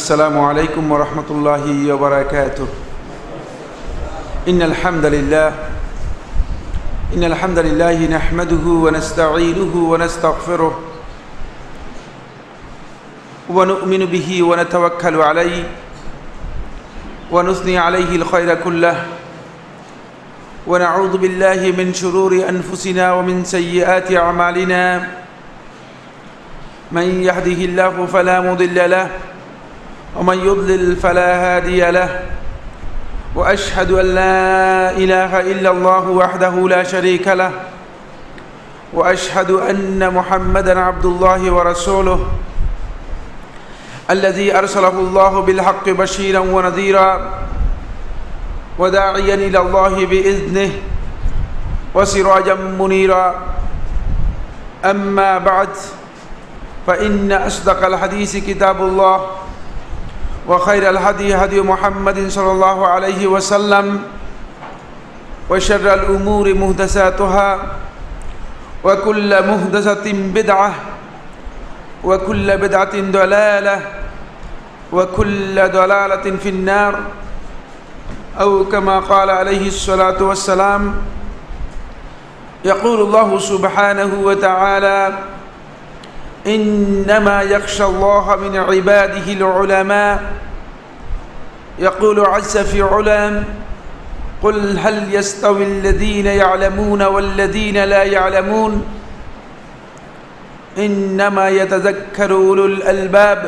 السلام عليكم ورحمة الله وبركاته. إن الحمد لله نحمده ونستعينه ونستغفره ونؤمن به ونتوكل عليه ونثني عليه الخير كله ونعوذ بالله من شرور أنفسنا ومن سيئات أعمالنا. من يهده الله فلا مضل له ومن يضلل فلا هادي له وأشهد أن لا إله إلا الله وحده لا شريك له وأشهد أن محمدا عبد الله ورسوله الذي أرسله الله بالحق بشيرا ونذيرا وداعيا إلى الله بإذنه وسراجا منيرا. أما بعد فإن أصدق الحديث كتاب الله وخير الهدي هدي محمد صلى الله عليه وسلم وشر الأمور محدثاتها وكل محدثة بدعة وكل بدعة ضلالة وكل ضلالة في النار أو كما قال عليه الصلاة والسلام. يقول الله سبحانه وتعالى: إنما يخشى الله من عباده العلماء. يقول عز في علام: قل هل يستوي الذين يعلمون والذين لا يعلمون إنما يتذكر أولو الألباب.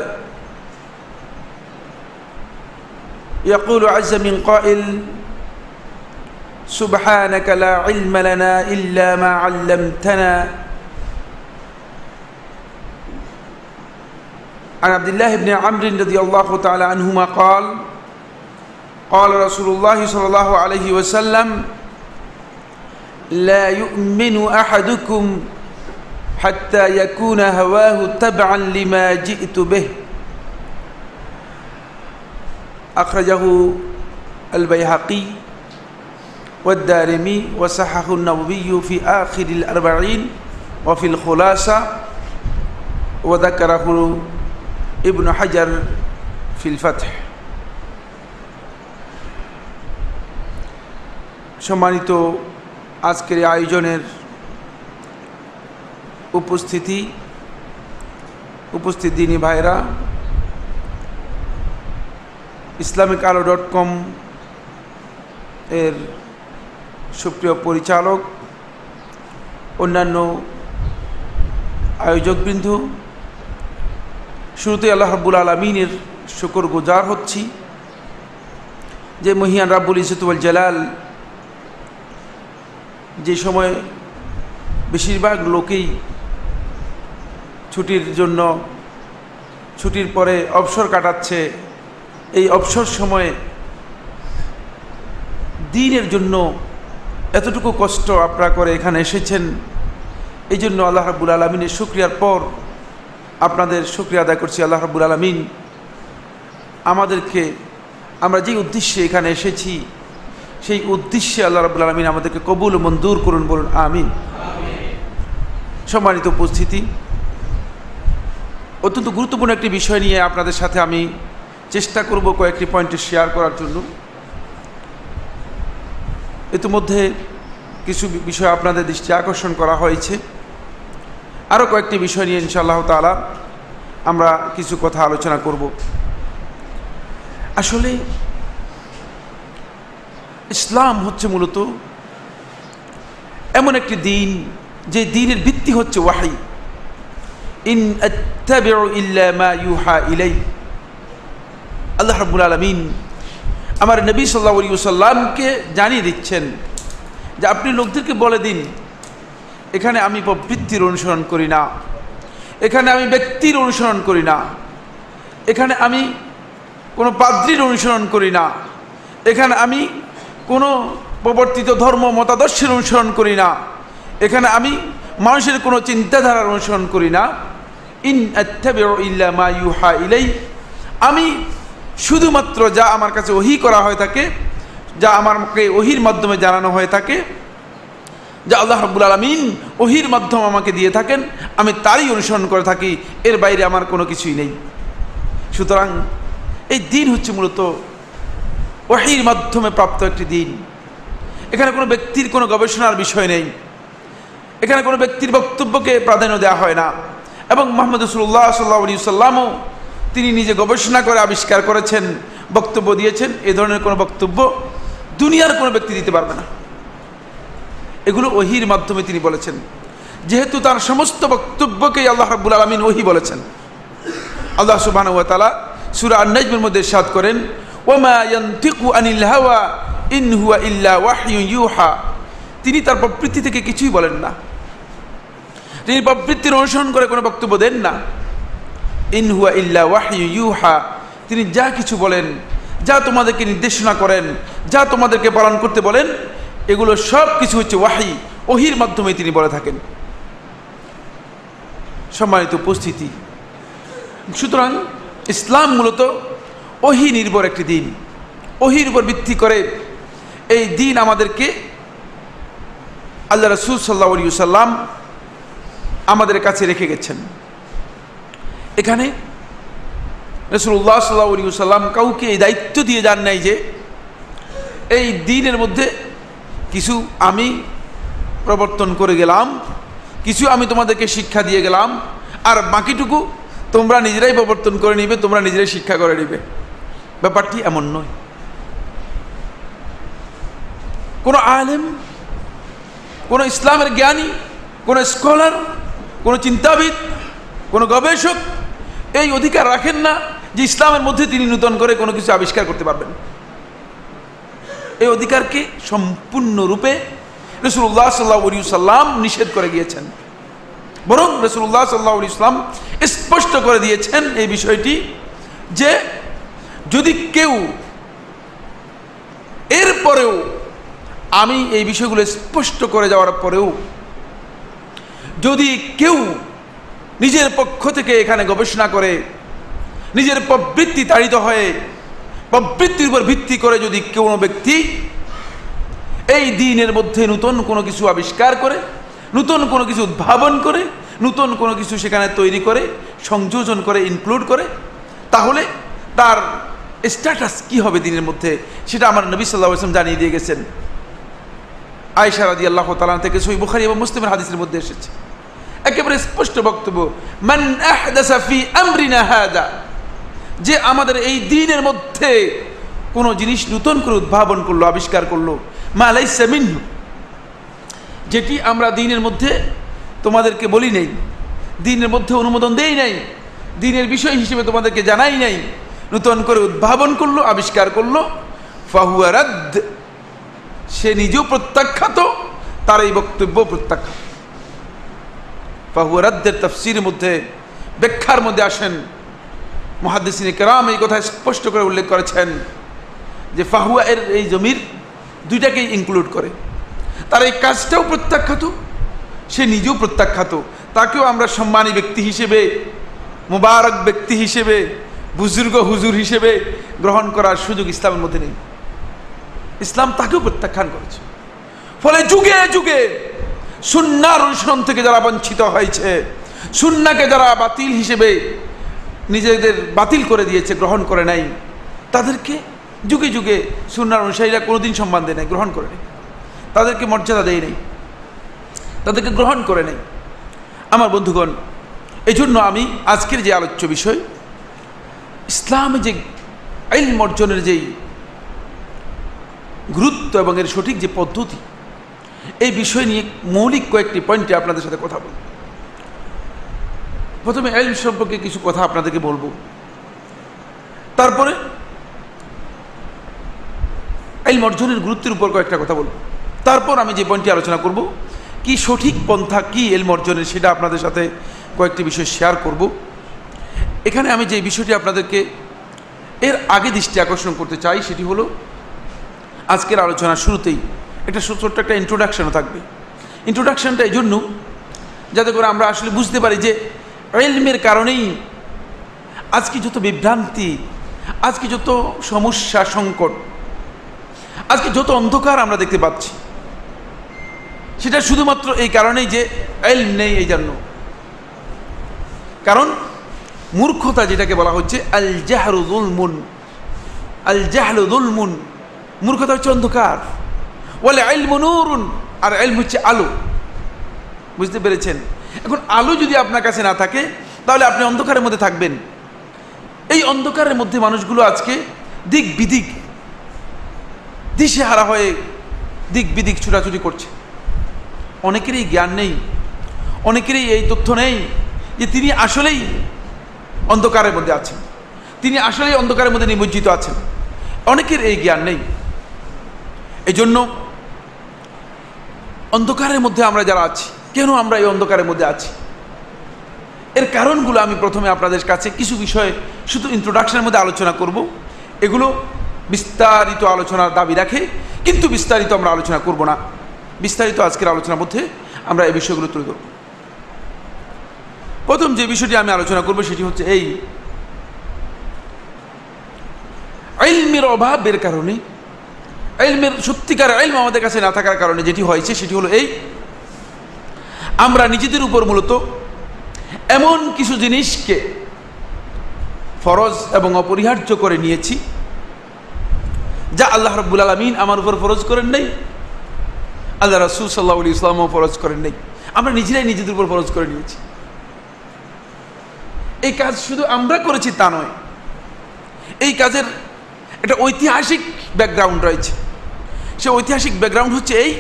يقول عز من قائل: سبحانك لا علم لنا إلا ما علمتنا. عن عبد الله بن عمرو رضي الله تعالى عنهما قال: قال رسول الله صلى الله عليه وسلم: لا يؤمن أحدكم حتى يكون هواه تبعا لما جئت به. أخرجه البيهقي والدارمي وصححه النووي في آخر الأربعين وفي الخلاصة وذكره ابن حجر في الفتح. সম্মানিত আজকের আয়োজনের উপস্থিত দিনী ভাইরা, islamic.com এর সুপ্রিয় পরিচালক, অন্যান্য আয়োজকবৃন্দ, শুরুতে আল্লাহ রাব্বুল আলামিনের শুকরগুজার হচ্ছি যে মহিয়ান রাব্বুল ইজ্জত ওয়াল জালাল যে সময় বেশিরভাগ লোকেই ছুটির পরে অবসর কাটাচ্ছে, এই অবসর সময়ে দ্বীনের জন্য এতটুকু কষ্ট আপনারা করে এখানে এসেছেন। এই জন্য আল্লাহ রাব্বুল আলামিনের শুকরিয়ার পর আপনাদের শুকরিয়া আদায় করছি। আল্লাহ রাব্বুল আলামিন আমাদেরকে, আমরা যে উদ্দেশ্যে এখানে এসেছি সেই উদ্দেশ্যে আল্লাহ রাব্বুল আলামিন আমাদেরকে কবুল ও মঞ্জুর করুন, বলুন আমিন। সম্মানিত উপস্থিতি, অত্যন্ত গুরুত্বপূর্ণ একটি বিষয় নিয়ে আপনাদের সাথে আমি চেষ্টা করব কয়েকটি পয়েন্টে শেয়ার করার জন্য। ইতিমধ্যে কিছু বিষয় আপনাদের দৃষ্টি আকর্ষণ করা হয়েছে, আরও কয়েকটি বিষয় নিয়ে ইনশাআল্লাহ তাআলা আমরা কিছু কথা আলোচনা করব। আসলে ইসলাম হচ্ছে মূলত এমন একটি দিন যে দিনের ভিত্তি হচ্ছে ওয়াহী। ইন আত্তাবিউ ইল্লা মা ইউহা ইলাই। আল্লাহ রাব্বুল আলামিন আমার নবী সাল্লাল্লাহু আলাইহি ওয়াসাল্লামকে জানিয়ে দিচ্ছেন যে আপনি লোকদেরকে বলে দিন, এখানে আমি প্রবৃত্তির অনুসরণ করি না, এখানে আমি ব্যক্তির অনুসরণ করি না, এখানে আমি কোনো পাদ্রীর অনুসরণ করি না, এখানে আমি কোনো প্রবর্তিত ধর্ম মতাদর্শের অনুসরণ করি না, এখানে আমি মানুষের কোনো চিন্তাধারার অনুসরণ করি না। ইন আত্তাবিউ ইল্লা মা ইউহা ইলাই। আমি শুধুমাত্র যা আমার কাছে ওহী করা হয়ে থাকে, যা আমাকে ওহীর মাধ্যমে জানানো হয়ে থাকে, যা আল্লাহ রাব্বুল আলামিন ওহীর মাধ্যমে আমাকে দিয়ে থাকেন, আমি তারই অনুসরণ করে থাকি, এর বাইরে আমার কোনো কিছুই নেই। সুতরাং এই দিন হচ্ছে মূলত ওহীর মাধ্যমে প্রাপ্ত একটি দিন। এখানে কোনো ব্যক্তির কোনো গবেষণার বিষয় নেই, এখানে কোনো ব্যক্তির বক্তব্যকে প্রাধান্য দেওয়া হয় না। এবং মুহাম্মদ রাসূলুল্লাহ সাল্লাল্লাহু আলাইহি ওয়াসাল্লামও তিনি নিজে গবেষণা করে আবিষ্কার করেছেন, বক্তব্য দিয়েছেন, এ ধরনের কোনো বক্তব্য দুনিয়ার কোনো ব্যক্তি দিতে পারবে না। এগুলো ওহীর মাধ্যমে তিনি বলেছেন, যেহেতু তার সমস্ত বক্তব্যকেই আল্লাহ রাব্বুল আলামিন ওহী বলেছেন। আল্লাহ সুবহানাহু ওয়া তাআলা সূরা আন-নাজমের মধ্যে ইরশাদ করেন, ওয়ামা ইয়ানতিকু আনিল হাওয়া ইন হুয়া ইল্লা ওয়াহয়ুন ইউহা। তিনি তার প্রবৃত্তি থেকে কিছুই বলেন না, তিনি প্রবৃত্তির অনুসরণ করে কোনো বক্তব্য দেন না। ইন হুয়া ইল্লা ওয়াহয়ুন ইউহা, তিনি যা কিছু বলেন, যা তোমাদেরকে নির্দেশনা করেন, যা তোমাদেরকে পালন করতে বলেন, এগুলো সব কিছু হচ্ছে ওয়াহী, ওহীর মাধ্যমে তিনি বলে থাকেন। সম্মানিত উপস্থিতি, সুতরাং ইসলাম মূলত ওহী নির্ভর একটি দিন। ওহীর উপর ভিত্তি করে এই দিন আমাদেরকে আল্লাহ রাসূল সাল্লাল্লাহু আলাইহি ওয়াসাল্লাম আমাদের কাছে রেখে গেছেন। এখানে রাসূলুল্লাহ সাল্লাল্লাহু আলাইহি ওয়াসাল্লাম কাউকে এই দায়িত্ব দিয়ে যান নাই যে এই দিনের মধ্যে কিছু আমি প্রবর্তন করে গেলাম, কিছু আমি তোমাদেরকে শিক্ষা দিয়ে গেলাম, আর বাকিটুকু তোমরা নিজেরাই প্রবর্তন করে নিবে, তোমরা নিজেরাই শিক্ষা করে নিবে। ব্যাপারটি এমন নয়। কোনো আলেম, কোনো ইসলামের জ্ঞানী, কোনো স্কলার, কোনো চিন্তাবিদ, কোনো গবেষক এই অধিকার রাখেন না যে ইসলামের মধ্যে তিনি নূতন করে কোনো কিছু আবিষ্কার করতে পারবেন। এই অধিকারকে সম্পূর্ণরূপে রাসূলুল্লাহ সাল্লাল্লাহু আলাইহি ওয়াসাল্লাম নিষেধ করে গিয়েছেন। বরং রাসূলুল্লাহ সাল্লাল্লাহু আলাইহি ওয়াসাল্লাম স্পষ্ট করে দিয়েছেন এই বিষয়টি যে যদি কেউ এরপরেও, আমি এই বিষয়গুলো স্পষ্ট করে যাওয়ার পরেও যদি কেউ নিজের পক্ষ থেকে এখানে গবেষণা করে, নিজের প্রবৃত্তি তাড়িত হয়ে প্রবৃত্তির উপর ভিত্তি করে যদি কোনো ব্যক্তি এই দ্বীনের মধ্যে নতুন কোনো কিছু আবিষ্কার করে, নতুন কোনো কিছু উদ্ভাবন করে, নতুন কোনো কিছু সেখানে তৈরি করে, সংযোজন করে, ইনক্লুড করে, তাহলে তার স্ট্যাটাস কি হবে দ্বীনের মধ্যে সেটা আমার নবী সাল্লাল্লাহু আলাইহি ওয়াসাল্লাম জানিয়ে দিয়ে গেছেন। আয়েশা রাদিয়াল্লাহু তাআলা থেকে সহিহ বুখারী এবং মুসলিমের হাদিসের মধ্যে এসেছে একেবারে স্পষ্ট বক্তব্য, মান আহদাসা ফি আমরিনা হাদা, যে আমাদের এই দ্বীনের মধ্যে কোনো জিনিস নতুন করে উদ্ভাবন করলো, আবিষ্কার করলো, মা লাইসা মিনহু, যেটি আমরা দ্বীনের মধ্যে তোমাদেরকে বলি নাই, দ্বীনের মধ্যে অনুমোদন দেই নাই, দ্বীনের বিষয় হিসেবে তোমাদেরকে জানাই নাই, নতুন করে উদ্ভাবন করলো, আবিষ্কার করলো, ফাহুয়া রাদ্দ, সে নিজেও প্রত্যাখ্যাত, তার এই বক্তব্য প্রত্যাখ্যাত। ফাহুয়া রাদ্দের তাফসীরের মধ্যে, ব্যাখ্যার মধ্যে আসেন মুহাদ্দিসিনে কেরাম এই কথা স্পষ্ট করে উল্লেখ করেছেন যে ফাহুয়া এর এই জমির দুইটাকেই ইনক্লুড করে। তার এই কাজটাও প্রত্যাখ্যাত, সে নিজেও প্রত্যাখ্যাত, তাকেও আমরা সম্মানী ব্যক্তি হিসেবে, মুবারক ব্যক্তি হিসেবে, বুজুর্গ হুজুর হিসেবে গ্রহণ করার সুযোগ ইসলামের মধ্যে নেই। ইসলাম তাকেও প্রত্যাখ্যান করেছে। ফলে যুগে যুগে সুন্নাহর অনুসরণ থেকে যারা বঞ্চিত হয়েছে, সুন্নাহকে যারা বাতিল হিসেবে নিজেদের বাতিল করে দিয়েছে, গ্রহণ করে নাই, তাদেরকে যুগে যুগে সুন্নাহর অনুসারীরা কোনোদিন সম্মান দেয় নাই, গ্রহণ করে নেই, তাদেরকে মর্যাদা দেয় নাই, তাদেরকে গ্রহণ করে নেই। আমার বন্ধুগণ, এই জন্য আমি আজকের যে আলোচ্য বিষয়, ইসলামে যে ইলম অর্জনের যেই গুরুত্ব এবং এর সঠিক যে পদ্ধতি, এই বিষয় নিয়ে মৌলিক কয়েকটি পয়েন্টে আপনাদের সাথে কথা বলব। প্রথমে ইলম সম্পর্কে কিছু কথা আপনাদেরকে বলবো, তারপরে ইলম অর্জনের গুরুত্বের উপর কয়েকটা কথা বলবো, তারপর আমি যে পয়েন্টটি আলোচনা করব কি সঠিক পন্থা কি ইলম অর্জনের, সেটা আপনাদের সাথে কয়েকটি বিষয় শেয়ার করব। এখানে আমি যে বিষয়টি আপনাদেরকে এর আগে দৃষ্টি আকর্ষণ করতে চাই সেটি হলো, আজকের আলোচনার শুরুতেই একটা ছোট্ট একটা ইন্ট্রোডাকশনও থাকবে। ইন্ট্রোডাকশনটা এই জন্য যাতে করে আমরা আসলে বুঝতে পারি যে ইলমের কারণেই আজকে যত বিভ্রান্তি, আজকে যত সমস্যা সংকট, আজকে যত অন্ধকার আমরা দেখতে পাচ্ছি, সেটা শুধুমাত্র এই কারণেই যে ইলম নেই এই জন্য। কারণ মূর্খতা যেটাকে বলা হচ্ছে আল জাহরু যুলমুন, আল জাহলু যুলমুন, মূর্খতা হচ্ছে অন্ধকার, ওয়াল ইলমু নূরুন, আর ইলম হচ্ছে আলো। বুঝতে পেরেছেন? এখন আলো যদি আপনার কাছে না থাকে তাহলে আপনি অন্ধকারের মধ্যে থাকবেন। এই অন্ধকারের মধ্যে মানুষগুলো আজকে দিক বিদিক দিশেহারা হয়ে দিক বিদিক ছুটাছুটি করছে। অনেকেরই জ্ঞান নেই, অনেকেরই এই তথ্য নেই যে তিনি আসলেই অন্ধকারের মধ্যে আছেন, তিনি আসলেই অন্ধকারের মধ্যে নিমজ্জিত আছেন। অনেকের এই জ্ঞান নেই। এই জন্য অন্ধকারের মধ্যে আমরা যারা আছি, কেন আমরা এই অন্ধকারের মধ্যে আছি, এর কারণগুলো আমি প্রথমে আপনাদের কাছে কিছু বিষয়ে শুধু ইন্ট্রোডাকশনের মধ্যে আলোচনা করব। এগুলো বিস্তারিত আলোচনার দাবি রাখে, কিন্তু বিস্তারিত আমরা আলোচনা করব না। বিস্তারিত আজকের আলোচনার মধ্যে আমরা এই বিষয়গুলো তুলে ধরব। প্রথম যে বিষয়টি আমি আলোচনা করব সেটি হচ্ছে এই ইলমের অভাবের কারণে, ইলমের সত্যিকার ইলম আমাদের কাছে না থাকার কারণে যেটি হয়েছে সেটি হলো এই, আমরা নিজেদের উপর মূলত এমন কিছু জিনিসকে ফরজ এবং অপরিহার্য করে নিয়েছি যা আল্লাহ রাব্বুল আলামিন আমার উপর ফরজ করেন নাই, আল্লাহ রাসূল সাল্লাল্লাহু আলাইহি ওয়াসাল্লামও ফরজ করেন নাই। আমরা নিজেরাই নিজেদের উপর ফরজ করে নিয়েছি। এই কাজ শুধু আমরা করেছি তা নয়, এই কাজের একটা ঐতিহাসিক ব্যাকগ্রাউন্ড রয়েছে। সে ঐতিহাসিক ব্যাকগ্রাউন্ড হচ্ছে এই,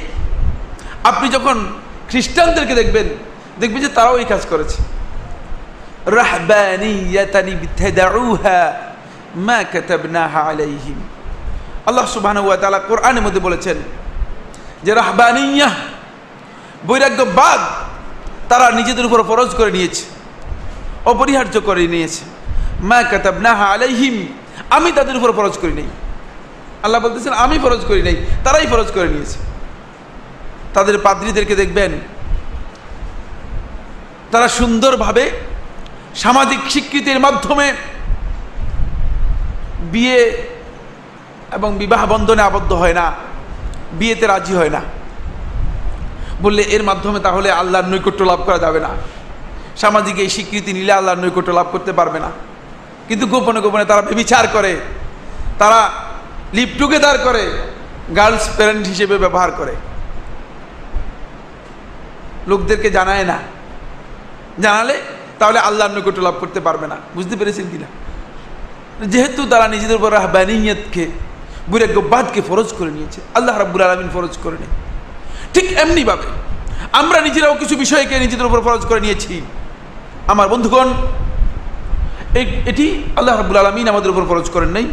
আপনি যখন খ্রিস্টানদেরকে দেখবেন যে তারাও এই কাজ করেছে। রাহবানিয়াতান ইবতাদাউহা মা কাতাবনাহা আলাইহিম, আল্লাহ সুবহানাহু ওয়া তাআলা কোরআনের মধ্যে বলেছেন যে রাহবানিয়াহ, বৈরাগ্যবাদ তারা নিজেদের উপর ফরজ করে নিয়েছে, অপরিহার্য করে নিয়েছে। মা কাতাবনাহা আলাইহিম, আমি তাদের উপর ফরজ করি নাই। আল্লাহ বলতেছেন আমি ফরজ করি নাই, তারাই ফরজ করে নিয়েছে। তাদের পাদ্রীদেরকে দেখবেন তারা সুন্দরভাবে সামাজিক স্বীকৃতির মাধ্যমে বিয়ে এবং বিবাহ বন্ধনে আবদ্ধ হয় না, বিয়েতে রাজি হয় না, বললে এর মাধ্যমে তাহলে আল্লাহর নৈকট্য লাভ করা যাবে না, সামাজিক এই স্বীকৃতি নিলে আল্লাহর নৈকট্য লাভ করতে পারবে না। কিন্তু গোপনে গোপনে তারা ব্যভিচার করে, তারা লিভ টুগেদার করে, গার্লস প্যারেন্ট হিসেবে ব্যবহার করে, লোকদেরকে জানায় না, জানালে তাহলে আল্লাহর নৈকট্য লাভ করতে পারবে না। বুঝতে পেরেছেন কিনা? যেহেতু তারা নিজেদের উপর রাহবানিয়তকে, বৈরাগ্যবাদকে ফরজ করে নিয়েছে, আল্লাহ রাব্বুল আলামিন ফরজ করে নেই। ঠিক এমনিভাবে আমরা নিজেরাও কিছু বিষয়কে নিজেদের উপর ফরজ করে নিয়েছি। আমার বন্ধুগণ, এটি আল্লাহ রাব্বুল আলামিন আমাদের উপর ফরজ করেন নাই,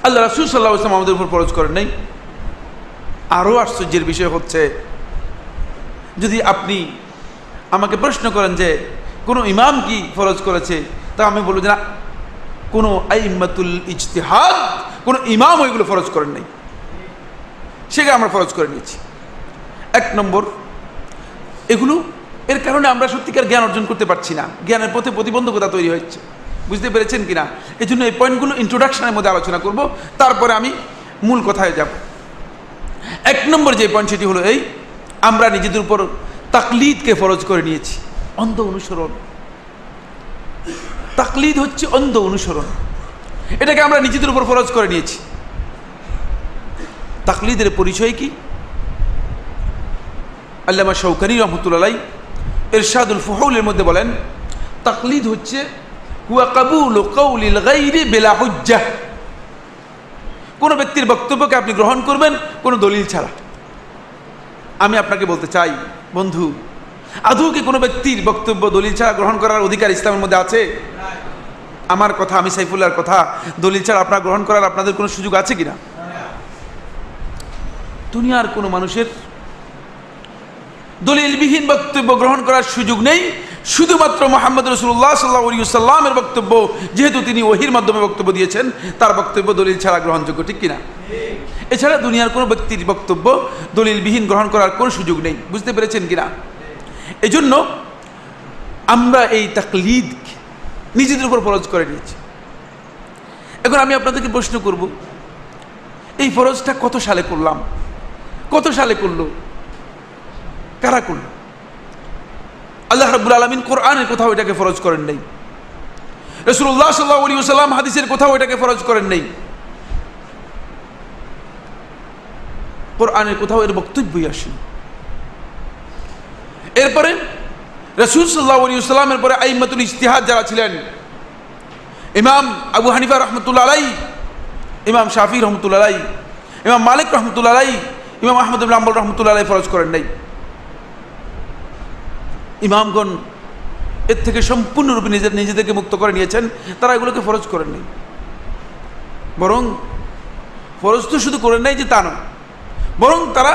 আল্লাহ রাসূল সাল্লাল্লাহু আলাইহি ওয়াসাল্লাম আমাদের উপর ফরজ করেন নাই। আরও আশ্চর্যের বিষয় হচ্ছে, যদি আপনি আমাকে প্রশ্ন করেন যে কোনো ইমাম কি ফরজ করেছে, তা আমি বলবো যে না, কোনো আইম্মাতুল ইজতিহাদ, কোনো ইমাম ওইগুলো ফরজ করেন নাই, সেটা আমরা ফরজ করে নিয়েছি। এক নম্বর, এগুলো এর কারণে আমরা সত্যিকার জ্ঞান অর্জন করতে পারছি না, জ্ঞানের পথে প্রতিবন্ধকতা তৈরি হচ্ছে। বুঝতে পেরেছেন কিনা? এই জন্য এই পয়েন্টগুলো ইন্ট্রোডাকশনের মধ্যে আলোচনা করব, তারপরে আমি মূল কথায় যাব। এক নম্বর যে পয়েন্ট সেটি হলো এই, আমরা নিজেদের উপর তাকলিদকে ফরজ করে নিয়েছি, অন্ধ অনুসরণ। তাকলিদ হচ্ছে অন্ধ অনুসরণ, এটাকে আমরা নিজেদের উপর ফরজ করে নিয়েছি। তাকলিদের পরিচয় কি? আল্লামা শৌকানী রহমতুল্লাহ আলাইহি ইরশাদুল ফুহুলের মধ্যে বলেন, তাকলিদ হচ্ছে হুয়া কাবুলু কাউলিল গায়রি বিলা হুজ্জাহ, কোন ব্যক্তির বক্তব্যকে আপনি গ্রহণ করবেন কোনো দলিল ছাড়া। আমি আপনাকে বলতে চাই বন্ধু, আদৌ কি কোনো ব্যক্তির বক্তব্য দলিল ছাড়া গ্রহণ করার অধিকার ইসলামের মধ্যে আছে? আমার কথা, আমি সাইফুল্লাহর কথা দলিল ছাড়া আপনার গ্রহণ করার আপনাদের কোনো সুযোগ আছে কিনা? দুনিয়ার কোনো মানুষের দলিলবিহীন বক্তব্য গ্রহণ করার সুযোগ নেই, শুধুমাত্র মুহাম্মদ রাসূলুল্লাহ সাল্লাল্লাহু আলাইহি ওয়াসাল্লামের বক্তব্য, যেহেতু তিনি ওহীর মাধ্যমে বক্তব্য দিয়েছেন, তার বক্তব্য দলিল ছাড়া গ্রহণযোগ্য, ঠিক কিনা? এছাড়া দুনিয়ার কোনো ব্যক্তির বক্তব্য দলিলবিহীন গ্রহণ করার কোনো সুযোগ নেই। বুঝতে পেরেছেন কিনা? এই জন্য আমরা এই তাকলিদ নিজেদের উপর ফরজ করে নিয়েছি। এখন আমি আপনাদেরকে প্রশ্ন করব, এই ফরজটা কত সালে করলাম? কত সালে করলো? কারা করলো? আল্লাহ রাব্বুল আলামিন কোরআনের কোথাও এটাকে ফরজ করেন নাই। রাসূলুল্লাহ সাল্লাল্লাহু আলাইহি ওয়াসাল্লাম হাদিসের কোথাও এটাকে ফরজ করেন নাই, কোরআনের কোথাও এর বক্তব্যই আসেনি। এরপরে রাসূল সাল্লাল্লাহু আলাইহি ওয়াসাল্লামের পরে আইম্মাতুল ইজতিহাদ যারা ছিলেন, ইমাম আবু হানিফা রহমতুল্লাহ আলাইহি, ইমাম শাফি রহমতুল্লাহ আলাইহি, ইমাম মালিক রহমতুল্লাহ আলাইহি, ইমাম আহমদ ইবনে হাম্বল রহমতুল্লাহ আলাইহি ফরজ করেন নাই। ইমামগণ এর থেকে সম্পূর্ণরূপে নিজেদেরকে মুক্ত করে নিয়েছেন, তারা এগুলোকে ফরজ করেন নাই। বরং ফরজ তো শুধু করেন নাই যে তা নয়, বরং তারা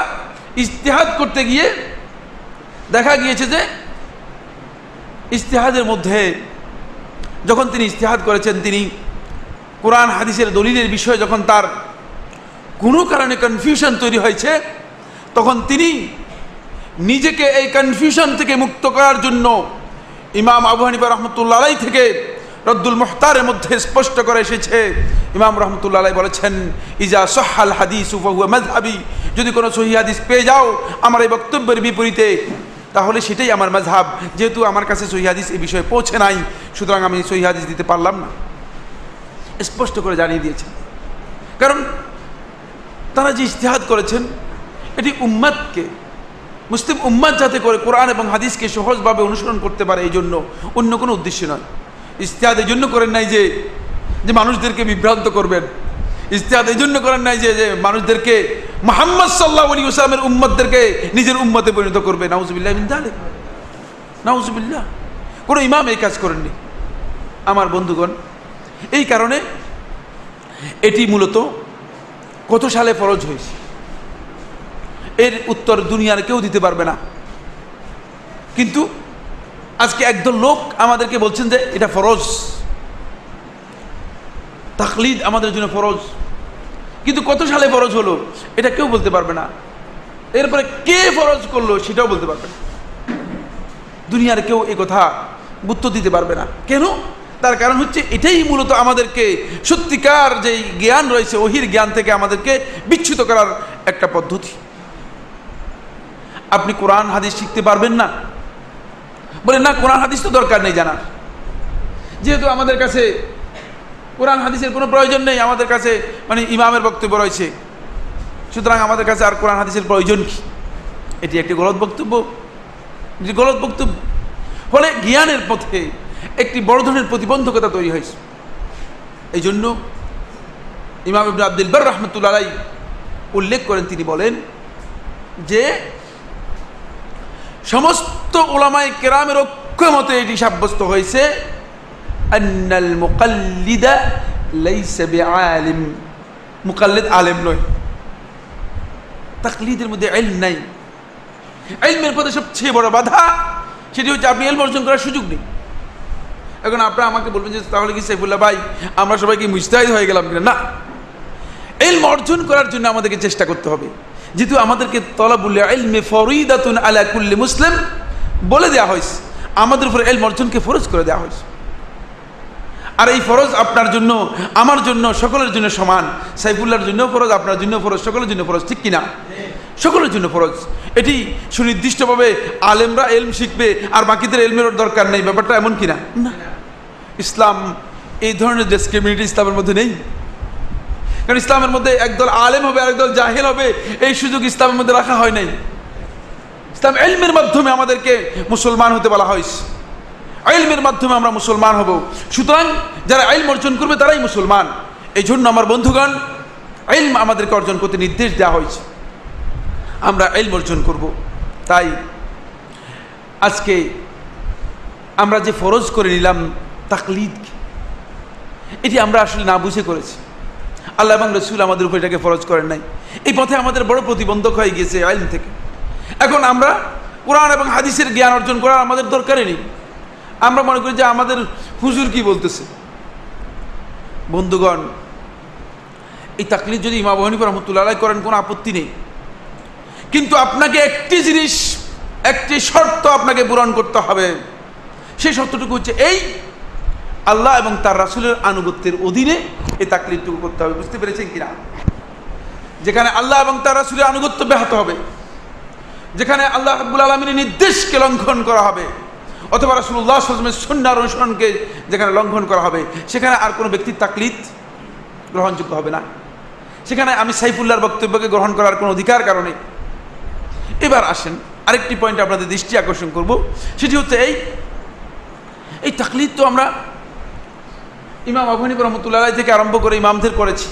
ইজতিহাদ করতে গিয়ে দেখা গিয়েছে যে ইজতিহাদের মধ্যে যখন তিনি ইজতিহাদ করেছেন, তিনি কোরআন হাদিসের দলিলের বিষয়ে যখন তার কোনো কারণে কনফিউশন তৈরি হয়েছে, তখন তিনি নিজেকে এই কনফিউশন থেকে মুক্ত করার জন্য ইমাম আবু হানিফা রহমতুল্লাহ আলাইহি থেকে রদ্দুল মুহতারের মধ্যে স্পষ্ট করে এসেছে। ইমাম রহমতুল্লাহ আলাইহি বলেছেন, ইজা সহাল হাদিসু ফাহুয়া মাযহাবি, যদি কোনো সহিহ হাদিস পেয়ে যাও আমার এই বক্তব্যের বিপরীতে, তাহলে সেটাই আমার মাযহাব। যেহেতু আমার কাছে সহিহ হাদিস এই বিষয়ে পৌঁছে নাই, সুতরাং আমি সহিহ হাদিস দিতে পারলাম না, স্পষ্ট করে জানিয়ে দিয়েছেন। কারণ তারা যে ইজতিহাদ করেছেন এটি উম্মতকে, মুসলিম উম্মত যাতে করে কোরআন এবং হাদিসকে সহজভাবে অনুসরণ করতে পারে, এই জন্য, অন্য কোনো উদ্দেশ্য নয়। ইজতিহাদ এই জন্য করেন নাই যে মানুষদেরকে বিভ্রান্ত করবেন, ইজতিহাদ এই জন্য করেন নাই যে মানুষদেরকে মুহাম্মদ সাল্লাল্লাহু আলাইহি ওয়াসাল্লামের উম্মতদেরকে নিজের উম্মতে পরিণত করবে। নাউজুবিল্লাহ মিন যালিক, নাউজুবিল্লাহ। কোনো ইমাম এই কাজ করেননি আমার বন্ধুগণ। এই কারণে এটি মূলত কত সালে ফরজ হয়েছে এর উত্তর দুনিয়ার কেউ দিতে পারবে না। কিন্তু আজকে একদল লোক আমাদেরকে বলছেন যে এটা ফরজ, তাকলিদ আমাদের জন্য ফরজ, কিন্তু কত সালে ফরজ হলো এটা কেউ বলতে পারবে না। এরপরে কে ফরজ করলো সেটাও বলতে পারবে না। দুনিয়ার কেউ এই কথা উত্তর দিতে পারবে না। কেন? তার কারণ হচ্ছে এটাই মূলত আমাদেরকে সত্যিকার যেই জ্ঞান রয়েছে ওহির জ্ঞান থেকে আমাদেরকে বিচ্যুত করার একটা পদ্ধতি। আপনি কোরআন হাদিস শিখতে পারবেন না, বলে না কোরআন হাদিস তো দরকার নেই জানার, যেহেতু আমাদের কাছে কোরআন হাদিসের কোনো প্রয়োজন নেই, আমাদের কাছে মানে ইমামের বক্তব্য রয়েছে, সুতরাং আমাদের কাছে আর কোরআন হাদিসের প্রয়োজন কি? এটি একটি গলত বক্তব্য, গলত বক্তব্য। ফলে জ্ঞানের পথে একটি বড় ধরনের প্রতিবন্ধকতা তৈরি হয়েছে। এই জন্য ইমাম ইবনে আব্দুল বার রাহমাতুল্লাহ আলাইহি উল্লেখ করেন, তিনি বলেন যে সমস্ত উলামায়ে কেরামের ঐক্যমতে এটি সাব্যস্ত হয়েছে আন্নাল মুকাল্লিদা লাইসা বিআলিম, মুকাল্লিদ আলেম নয়, তাকলিদের মধ্যে ইলম নাই। ইলমের পথে সবচেয়ে বড় বাধা সেটি হচ্ছে আপনি ইলম অর্জন করার সুযোগ নেই। এখন আপনারা আমাকে বলবেন যে তাহলে কি সাইফুল্লাহ ভাই আমরা সবাই কি মুজতাহিদ হয়ে গেলাম কিনা? না, ইলম অর্জন করার জন্য আমাদেরকে চেষ্টা করতে হবে। যেহেতু আমাদেরকে তলাবুল ইলমি ফরিদাতুন আলা কুল্লি মুসলিম বলে দেওয়া হয়েছে, আমাদের উপর ইলম অর্জনকে ফরজ করে দেওয়া হয়েছে। আর এই ফরজ আপনার জন্য, আমার জন্য, সকলের জন্য সমান। সাইফুল্লাহর জন্য ফরজ, আপনার জন্য ফরজ, সকলের জন্য ফরজ, ঠিক কিনা? সকলের জন্য ফরজ। এটি সুনির্দিষ্টভাবে আলেমরা ইলম শিখবে আর বাকিদের ইলমের দরকার নেই, ব্যাপারটা এমন কিনা? না, ইসলাম এই ধরনের ডিসক্রিমিনেট ইসলামের মধ্যে নেই। কারণ ইসলামের মধ্যে একদল আলেম হবে আর একদল জাহেল হবে, এই সুযোগ ইসলামের মধ্যে রাখা হয় নাই। ইসলাম ইলমের মাধ্যমে আমাদেরকে মুসলমান হতে বলা হয়েছে, ইলমের মাধ্যমে আমরা মুসলমান হব। সুতরাং যারা ইলম অর্জন করবে তারাই মুসলমান। এই জন্য আমার বন্ধুগণ, ইলম আমাদেরকে অর্জন করতে নির্দেশ দেওয়া হয়েছে, আমরা ইলম অর্জন করব। তাই আজকে আমরা যে ফরজ করে নিলাম তাকলিদ, এটি আমরা আসলে না বুঝে করেছি। আল্লাহ এবং রসুল আমাদের উপর এটাকে ফরজ করেন নাই। এই পথে আমাদের বড় প্রতিবন্ধক হয়ে গিয়েছে ইলম থেকে। এখন আমরা কোরআন এবং হাদিসের জ্ঞান অর্জন করার আমাদের দরকারই নেই। আমরা মনে করি যে আমাদের হুজুর কি বলতেছে। বন্ধুগণ, এই তাকলিদ যদি ইমাম আবু হানিফা রাহমাতুল্লাহ আলাইহি করেন কোনো আপত্তি নেই, কিন্তু আপনাকে একটি জিনিস, একটি শর্ত আপনাকে পূরণ করতে হবে। সেই শর্তটুকু হচ্ছে এই, আল্লাহ এবং তার রাসূলের আনুগত্যের অধীনে এই তাকলিদটুকু করতে হবে। বুঝতে পেরেছেন কিনা? যেখানে আল্লাহ এবং তার রাসূলের আনুগত্য ব্যাহত হবে, যেখানে আল্লাহ রাব্বুল আলামিনের নির্দেশকে লঙ্ঘন করা হবে, অথবা রাসূলুল্লাহ সাল্লাল্লাহু আলাইহি ওয়াসাল্লামের সুন্নাহর অনুসরণকে যেখানে লঙ্ঘন করা হবে সেখানে আর কোনো ব্যক্তির তাকলিদ গ্রহণযোগ্য হবে না। সেখানে আমি সাইফুল্লাহর বক্তব্যকে গ্রহণ করার কোনো অধিকার কারণে। এবার আসেন আরেকটি পয়েন্ট আপনাদের দৃষ্টি আকর্ষণ করব, সেটি হচ্ছে এই তাকলিদ তো আমরা ইমাম আবু হানিফা রাহমাতুল্লাহ আলাইহি থেকে আরম্ভ করে ইমামদের করেছি,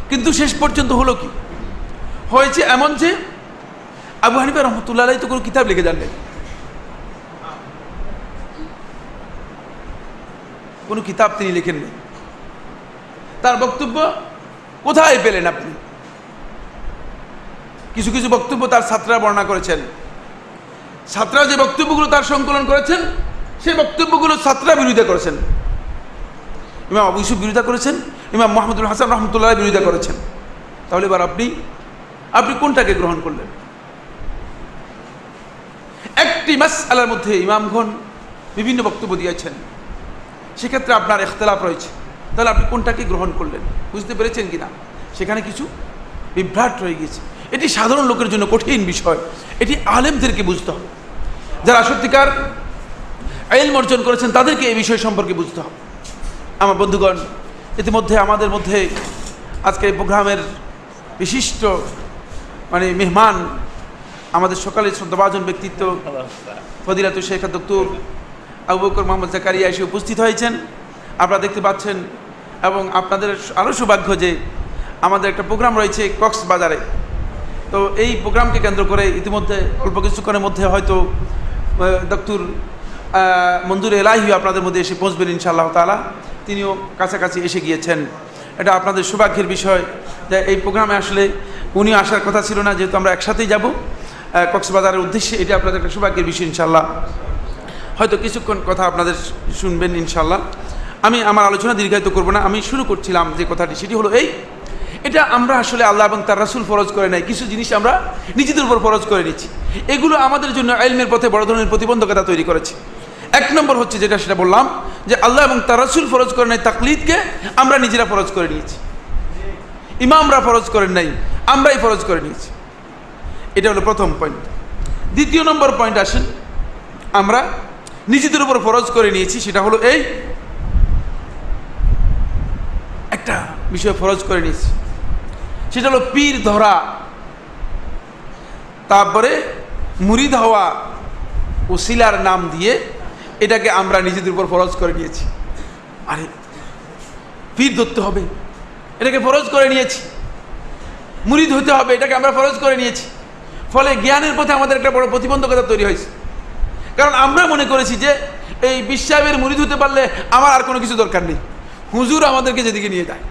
কিন্তু শেষ পর্যন্ত হলো কি হয়েছে এমন যে আবু হানিফা রাহমাতুল্লাহ আলাইহি তো কোনো কিতাব লিখে যান নাই, কোনো কিতাব তিনি লেখেননি। তার বক্তব্য কোথায় পেলেন আপনি? কিছু কিছু বক্তব্য তার ছাত্ররা বর্ণনা করেছেন, ছাত্ররা যে বক্তব্যগুলো তার সংকলন করেছেন সেই বক্তব্যগুলো ছাত্ররা বিরোধিতা করেছেন। ইমাম আবু ইউসুফ বিরোধিতা করেছেন, ইমাম মুহাম্মদুল হাসান রহমতুল্লাহ বিরোধিতা করেছেন। তাহলে এবার আপনি কোনটাকে গ্রহণ করলেন? একটি মাসআলার মধ্যে ইমামগণ বিভিন্ন বক্তব্য দিয়েছেন, সেক্ষেত্রে আপনার ইখতিলাফ রয়েছে, তাহলে আপনি কোনটাকে গ্রহণ করলেন? বুঝতে পেরেছেন কিনা? সেখানে কিছু বিভ্রাট রয়ে গেছে। এটি সাধারণ লোকের জন্য কঠিন বিষয়, এটি আলেমদেরকে বুঝতে হবে। যারা সত্যিকার ইলম অর্জন করেছেন তাদেরকে এই বিষয় সম্পর্কে বুঝতে হবে। আমার বন্ধুগণ, ইতিমধ্যে আমাদের মধ্যে আজকে এই প্রোগ্রামের বিশিষ্ট মেহমান, আমাদের সকালের শ্রদ্ধাভাজন ব্যক্তিত্ব ফজিলাতুল শেখ ডক্টর আবু বকর মোহাম্মদ জাকারিয়া এসে উপস্থিত হয়েছেন, আপনারা দেখতে পাচ্ছেন। এবং আপনাদের আরও সৌভাগ্য যে আমাদের একটা প্রোগ্রাম রয়েছে কক্সবাজারে। তো এই প্রোগ্রামকে কেন্দ্র করে ইতিমধ্যে অল্প কিছুক্ষণের মধ্যে হয়তো ডক্টর মঞ্জুর এলাহি আপনাদের মধ্যে এসে পৌঁছবেন ইনশাআল্লাহ তাআলা। তিনিও কাছাকাছি এসে গিয়েছেন। এটা আপনাদের সৌভাগ্যের বিষয় যে এই প্রোগ্রামে আসলে উনিও আসার কথা ছিল না, যেহেতু আমরা একসাথেই যাব কক্সবাজারের উদ্দেশ্যে। এটা আপনাদের একটা সৌভাগ্যের বিষয় ইনশাআল্লাহ। হয়তো কিছুক্ষণ কথা আপনাদের শুনবেন ইনশাআল্লাহ। আমি আমার আলোচনা দীর্ঘায়িত করব না। আমি শুরু করছিলাম যে কথাটি, সেটি হলো এটা আমরা আসলে আল্লাহ এবং তার রাসূল ফরজ করে নাই, কিছু জিনিস আমরা নিজেদের উপর ফরজ করে নিচ্ছি। এগুলো আমাদের জন্য ইলমের পথে বড় ধরনের প্রতিবন্ধকতা তৈরি করেছে। এক নম্বর হচ্ছে সেটা বললাম যে আল্লাহ এবং তার রাসূল ফরজ করে নাই তাকলিদকে আমরা নিজেরা ফরজ করে নিয়েছি। ইমামরা ফরজ করেন নাই, আমরাই ফরজ করে নিয়েছি। এটা হলো প্রথম পয়েন্ট। দ্বিতীয় নম্বর পয়েন্ট আসেন, আমরা নিজেদের উপর ফরজ করে নিয়েছি, সেটা হলো একটা বিষয় ফরজ করে নিয়েছি, সেটা হলো পীর ধরা, তারপরে মুরিদ হওয়া, ওসিলার নাম দিয়ে এটাকে আমরা নিজেদের উপর ফরজ করে নিয়েছি। আরে পীর ধরতে হবে, এটাকে ফরজ করে নিয়েছি। মুরিদ হতে হবে, এটাকে আমরা ফরজ করে নিয়েছি। ফলে জ্ঞানের পথে আমাদের একটা বড় প্রতিবন্ধকতা তৈরি হয়েছে। কারণ আমরা মনে করেছি যে এই বিশ্বাবের মুরিদ হতে পারলে আমার আর কোনো কিছু দরকার নেই, হুজুর আমাদেরকে যেদিকে নিয়ে যায়।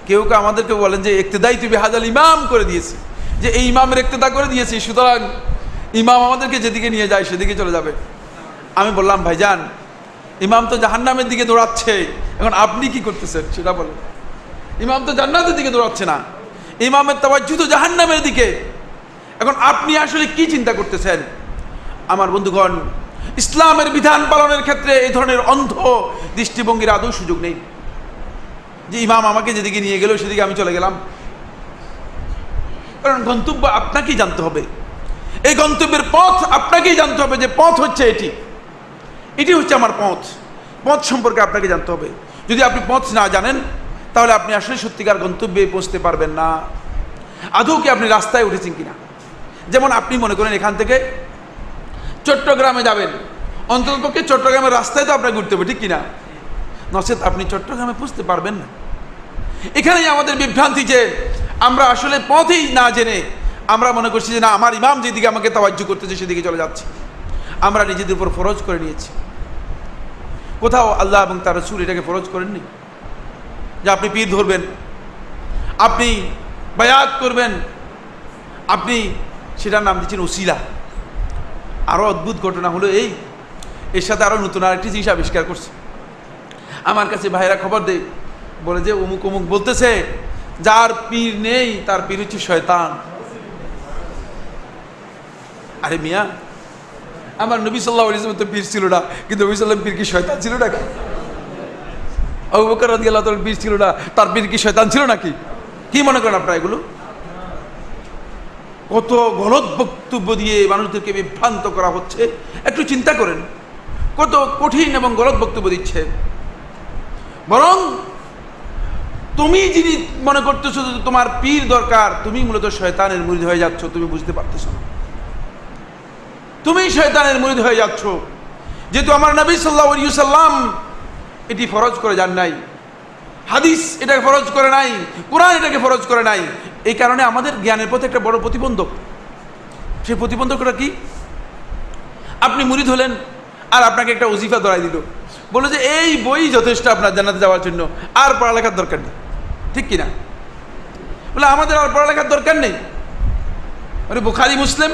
কেউ কেউ আমাদেরকে বলেন যে ইক্তেদাই তুই বিহাজাল ইমাম করে দিয়েছি, যে এই ইমামের ইক্তেদা করে দিয়েছি, সুতরাং ইমাম আমাদেরকে যেদিকে নিয়ে যায় সেদিকে চলে যাবে। আমি বললাম ভাইজান, ইমাম তো জাহান্নামের দিকে দৌড়াচ্ছে, এখন আপনি কি করতেছেন সেটা বলেন। ইমাম তো জান্নাতের দিকে দৌড়াচ্ছে না, ইমামের তাওয়াজ্জুহ তো জাহান্নামের দিকে। এখন আপনি আসলে কি চিন্তা করতেছেন? আমার বন্ধুগণ, ইসলামের বিধান পালনের ক্ষেত্রে এই ধরনের অন্ধ দৃষ্টিভঙ্গির আদৌ সুযোগ নেই যে ইমাম আমাকে যেদিকে নিয়ে গেল সেদিকে আমি চলে গেলাম। কারণ গন্তব্য আপনাকেই জানতে হবে, এই গন্তব্যের পথ আপনাকেই জানতে হবে, যে পথ হচ্ছে এটি হচ্ছে আমার পথ সম্পর্কে আপনাকে জানতে হবে। যদি আপনি পথ না জানেন তাহলে আপনি আসলে সত্যিকার গন্তব্যে পৌঁছতে পারবেন না। আদৌ কি আপনি রাস্তায় উঠেছেন কিনা? যেমন আপনি মনে করেন এখান থেকে চট্টগ্রামে যাবেন, অন্ততপক্ষে চট্টগ্রামের রাস্তায় তো আপনাকে ঘুরতে হবে, ঠিক কিনা? নচেত আপনি চট্টগ্রামে পৌঁছতে পারবেন না। এখানেই আমাদের বিভ্রান্তি, যে আমরা আসলে পথেই না জেনে আমরা মনে করছি যে না, আমার ইমাম যেদিকে আমাকে তাওয়াজ্জুহ করতেছে সেদিকে চলে যাচ্ছে। আমরা নিজেদের উপর ফরজ করে নিয়েছি। কোথাও আল্লাহ এবং তার রাসূল এটাকে ফরজ করেননি যে আপনি পীর ধরবেন, আপনি বায়াত করবেন, আপনি সেটার নাম দিচ্ছেন ওসিলা। আরও অদ্ভুত ঘটনা হলো এর সাথে আরও নতুন আরেকটি জিনিস আবিষ্কার করছে। আমার কাছে ভাইরা খবর দেয়, বলে যে অমুক অমুক বলতেছে যার পীর নেই তার পীর হচ্ছে শয়তান। আরে মিয়া, আমার নবী সাল্লাল্লাহু আলাইহি ওয়াসাল্লাম তো পীর ছিল না, কিন্তু নবী সাল্লাল্লাহু পীর কি শয়তান ছিল নাকি? আবু বকর রাদিয়াল্লাহু তাআলা পীর ছিল না, তার পীর কি শয়তান ছিল নাকি? কি মনে করেন আপনারা? কত গলত বক্তব্য দিয়ে মানুষদেরকে বিভ্রান্ত করা হচ্ছে। একটু চিন্তা করেন, কত কঠিন এবং গলত বক্তব্য দিচ্ছে। বরং তুমি যিনি মনে করতেছো যে তোমার পীর দরকার, তুমি মূলত শয়তানের মুরিদ হয়ে যাচ্ছ, তুমি বুঝতে পারতেছো না। তুমি শয়তানের মুরিদ হয়ে যাচ্ছ, যেহেতু আমার নবী সাল্লাল্লাহু আলাইহি ওয়াসাল্লাম এটি ফরজ করে যান নাই, হাদিস এটাকে ফরজ করে নাই, কোরআন এটাকে ফরজ করে নাই। এই কারণে আমাদের জ্ঞানের পথে একটা বড় প্রতিবন্ধক। সেই প্রতিবন্ধকটা কি? আপনি মুরিদ হলেন আর আপনাকে একটা ওজিফা ধরাই দিল, বললো যে এই বই যথেষ্ট আপনার জান্নাতে যাওয়ার জন্য, আর পড়ালেখার দরকার নেই। ঠিক কিনা? বলে আমাদের আর পড়ালেখার দরকার নেই, মানে বুখারী মুসলিম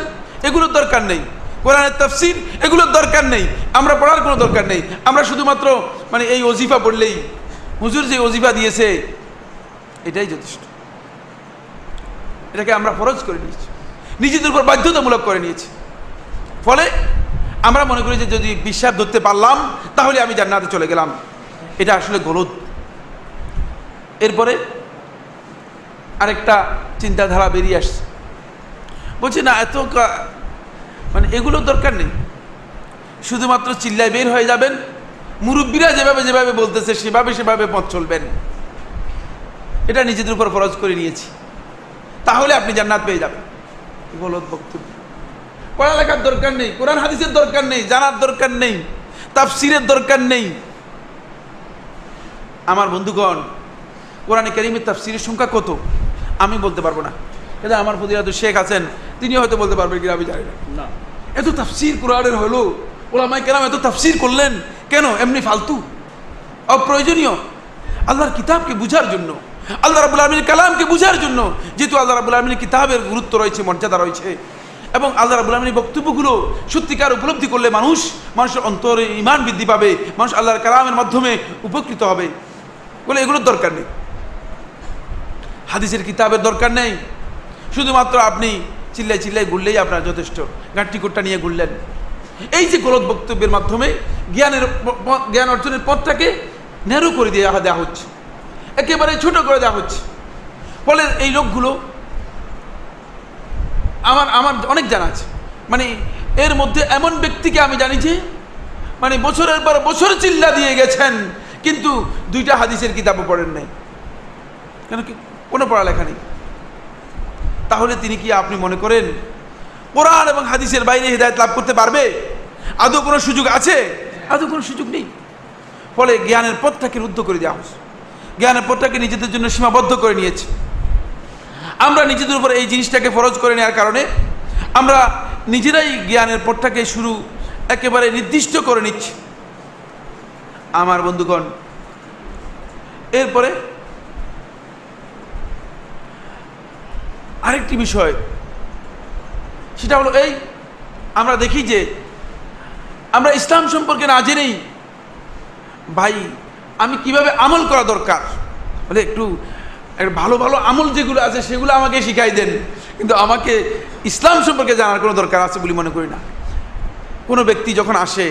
এগুলোর দরকার নেই, কোরআনের তাফসীর এগুলোর দরকার নেই, আমরা পড়ার কোনো দরকার নেই, আমরা শুধুমাত্র মানে এই ওজিফা পড়লেই, হুজুর যে ওজিফা দিয়েছে এটাই যথেষ্ট। এটাকে আমরা ফরজ করে নিয়েছি, নিজেদের উপর বাধ্যতামূলক করে নিয়েছি। ফলে আমরা মনে করি যে যদি বিশ্বাস ধরতে পারলাম তাহলে আমি জান্নাতে চলে গেলাম। এটা আসলে গলদ। এরপরে আরেকটা চিন্তাধারা বেরিয়ে আসছে, বলছে না এত মানে এগুলোর দরকার নেই, শুধুমাত্র চিল্লায় বের হয়ে যাবেন, মুরব্বীরা যেভাবে যেভাবে বলতেছে সেভাবে সেভাবে পথ চলবেন। এটা নিজেদের উপর ফরজ করে নিয়েছি, তাহলে আপনি জান্নাত পেয়ে যাবেন। গলদ বক্তব্য। পড়ালেখার দরকার নেই, কোরআন হাদিসের দরকার নেই, জানার দরকার নেই, তাফসীরের দরকার নেই। আমার বন্ধুগণ, কোরআনে কারীমের তাফসীরের সংখ্যা কত আমি বলতে পারবো না, এটা আমার ফজিলাতুল শেখ আছেন, তিনি হয়তো বলতে পারবেন কিনা আমি জানি না। এত তাফসীর কোরআনের হলো, ওলামায়ে কেরাম এত তাফসীর করলেন কেন? এমনি ফালতু, অপ্রয়োজনীয়। আল্লাহর কিতাবকে বুঝার জন্য, আল্লাহ রাব্বুল আলামিনের কালামকে বুঝার জন্য। যেহেতু আল্লাহ রাব্বুল আলামিনের কিতাবের গুরুত্ব রয়েছে, মর্যাদা রয়েছে, এবং আল্লাহ রাব্বুল আলামিনের বক্তব্যগুলো সত্যিকার উপলব্ধি করলে মানুষের অন্তরে ঈমান বৃদ্ধি পাবে, মানুষ আল্লাহর কালামের মাধ্যমে উপকৃত হবে। বলে এগুলোর দরকার নেই, হাদিসের কিতাবের দরকার নেই, শুধুমাত্র আপনি চিল্লাই চিল্লাই ঘুরলেই আপনার যথেষ্ট, গাঁটটি কোট্টা নিয়ে ঘুরলেন। এই যে গলদ বক্তব্যের মাধ্যমে জ্ঞান অর্জনের পথটাকে ন্যারো করে দেওয়া হচ্ছে, একেবারে ছোট করে দেওয়া হচ্ছে। ফলে এই লোকগুলো আমার অনেক জানা আছে, মানে এর মধ্যে এমন ব্যক্তিকে আমি জানি যে মানে বছরের পর বছর চিল্লা দিয়ে গেছেন, কিন্তু দুইটা হাদিসের কিতাবও পড়েন নাই। কেন কি? কোনো পড়ালেখা নেই। তাহলে তিনি কি আপনি মনে করেন কোরআন এবং হাদিসের বাইরে হিদায়াত লাভ করতে পারবে? আদৌ কোনো সুযোগ আছে? আদৌ কোনো সুযোগ নেই। ফলে জ্ঞানের পথটাকে রুদ্ধ করে দেওয়া হচ্ছে, জ্ঞানের পথটাকে নিজেদের জন্য সীমাবদ্ধ করে নিয়েছে। আমরা নিজেদের উপর এই জিনিসটাকে ফরজ করে নেওয়ার কারণে আমরা নিজেরাই জ্ঞানের পথটাকে একেবারে নির্দিষ্ট করে নিচ্ছি। আমার বন্ধুগণ, এরপরে আরেকটি বিষয়, সেটা হলো এই আমরা দেখি যে আমরা ইসলাম সম্পর্কে না জেনেই ভাই আমি কিভাবে আমল করা দরকার, বলে একটু ভালো ভালো আমল যেগুলো আছে সেগুলো আমাকে শিখাই দেন, কিন্তু আমাকে ইসলাম সম্পর্কে জানার কোনো দরকার আছে বলে মনে করি না। কোনো ব্যক্তি যখন আসে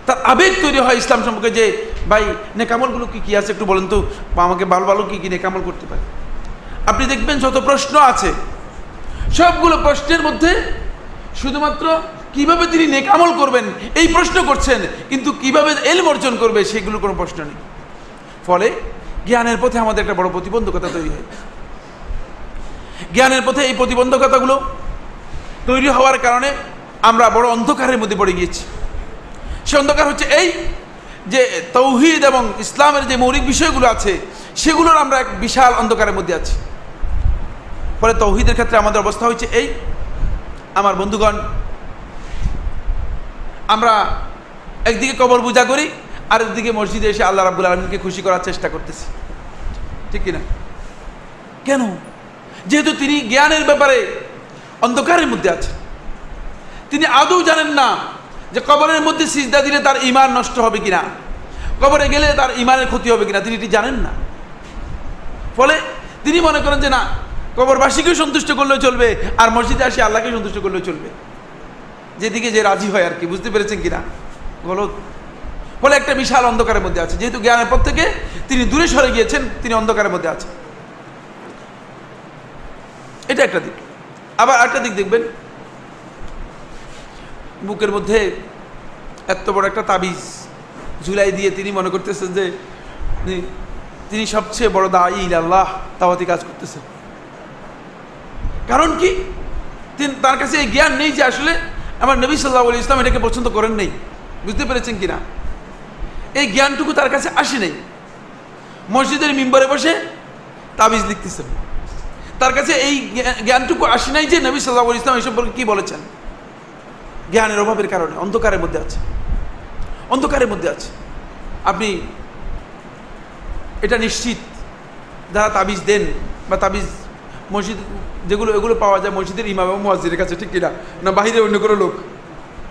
তার আবেগ তৈরি হয় ইসলাম সম্পর্কে, যে ভাই নেকামলগুলো কী কী আছে একটু বলেন তো, বা আমাকে ভালো ভালো কী কী নেকামল করতে পারে। আপনি দেখবেন যত প্রশ্ন আছে সবগুলো প্রশ্নের মধ্যে শুধুমাত্র কিভাবে তিনি নেকামল করবেন এই প্রশ্ন করছেন, কিন্তু কিভাবে ইলম অর্জন করবে সেগুলো কোনো প্রশ্ন নেই। ফলে জ্ঞানের পথে আমাদের একটা বড় প্রতিবন্ধকতা তৈরি হয়। জ্ঞানের পথে এই প্রতিবন্ধকতাগুলো তৈরি হওয়ার কারণে আমরা বড় অন্ধকারের মধ্যে পড়ে গিয়েছি। সে অন্ধকার হচ্ছে এই যে তাওহীদ এবং ইসলামের যে মৌলিক বিষয়গুলো আছে সেগুলোর আমরা এক বিশাল অন্ধকারের মধ্যে আছি। ফলে তাওহীদের ক্ষেত্রে আমাদের অবস্থা হচ্ছে এই, আমার বন্ধুগণ, আমরা একদিকে কবর পূজা করি, আর একদিকে মসজিদে এসে আল্লাহ রাব্বুল আলামিনকে খুশি করার চেষ্টা করতেছি। ঠিক কিনা? কেন? যেহেতু তিনি জ্ঞানের ব্যাপারে অন্ধকারের মধ্যে আছেন, তিনি আদৌ জানেন না যে কবরের মধ্যে সিজদা দিলে তার ঈমান নষ্ট হবে কিনা, কবরে গেলে তার ঈমানের ক্ষতি হবে কিনা, তিনি এটি জানেন না। ফলে তিনি মনে করেন যে না, কবরবাসীকেও সন্তুষ্ট করলেও চলবে, আর মসজিদে আসে আল্লাহকে সন্তুষ্ট করলেও চলবে, যেদিকে যে রাজি হয় আর কি। বুঝতে পেরেছেন কিনা? গলত। ফলে একটা বিশাল অন্ধকারের মধ্যে আছে, যেহেতু জ্ঞানের পথ থেকে তিনি দূরে সরে গিয়েছেন, তিনি অন্ধকারের মধ্যে আছেন। এটা একটা দিক। আবার একটা দিক দেখবেন, বুকের মধ্যে এত বড় একটা তাবিজ ঝুলাই দিয়ে তিনি মনে করতেছেন যে তিনি সবচেয়ে বড় দাঈ আল্লাহ, দাওয়াতি কাজ করতেছেন। কারণ কি? তার কাছে এই জ্ঞান নেই যে আসলে আমার নবী সাল্লাল্লাহু আলাইহি ওয়াসাল্লাম এটাকে পছন্দ করেন নাই। বুঝতে পেরেছেন কিনা? এই জ্ঞানটুকু তার কাছে আসে নাই। মসজিদের মিম্বরে বসে তাবিজ লিখতেছেন, তার কাছে এই জ্ঞানটুকু আসে নাই যে নবী সাল্লাল্লাহু আলাইহি ওয়াসাল্লাম এই সম্পর্কে কি বলেছেন। জ্ঞানের অভাবের কারণে অন্ধকারের মধ্যে আছে, অন্ধকারের মধ্যে আছে। আপনি এটা নিশ্চিত, যারা তাবিজ দেন বা তাবিজ মসজিদ যেগুলো এগুলো পাওয়া যায় মসজিদের ইমাম এবং মুয়াজ্জিনের কাছে, ঠিক কিনা? না বাহিরে অন্য কোনো লোক?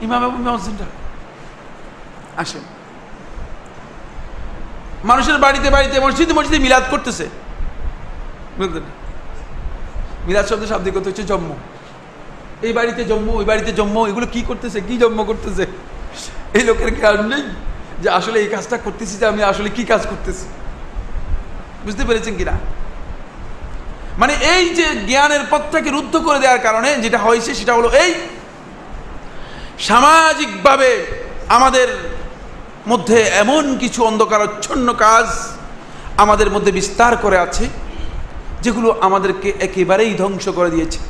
ইমাম এবং মুয়াজ্জিনরা আসেন মানুষের বাড়িতে বাড়িতে মসজিদে মসজিদে মিলাদ করতেছে। বুঝলেন? মিলাদ শব্দের শাব্দিক অর্থ হচ্ছে জন্ম। এই বাড়িতে জন্ম, ওই বাড়িতে জন্ম, এগুলো কি করতেছে, কি জন্ম করতেছে? এই লোকের জ্ঞান নেই যে আসলে এই কাজটা করতেছি, যে আমি আসলে কি কাজ করতেছি। বুঝতে পেরেছেন কিনা? মানে এই যে জ্ঞানের পথটাকে রুদ্ধ করে দেওয়ার কারণে যেটা হয়েছে সেটা হলো এই সামাজিকভাবে আমাদের মধ্যে এমন কিছু অন্ধকারাচ্ছন্ন কাজ আমাদের মধ্যে বিস্তার করে আছে, যেগুলো আমাদেরকে একেবারেই ধ্বংস করে দিয়েছে,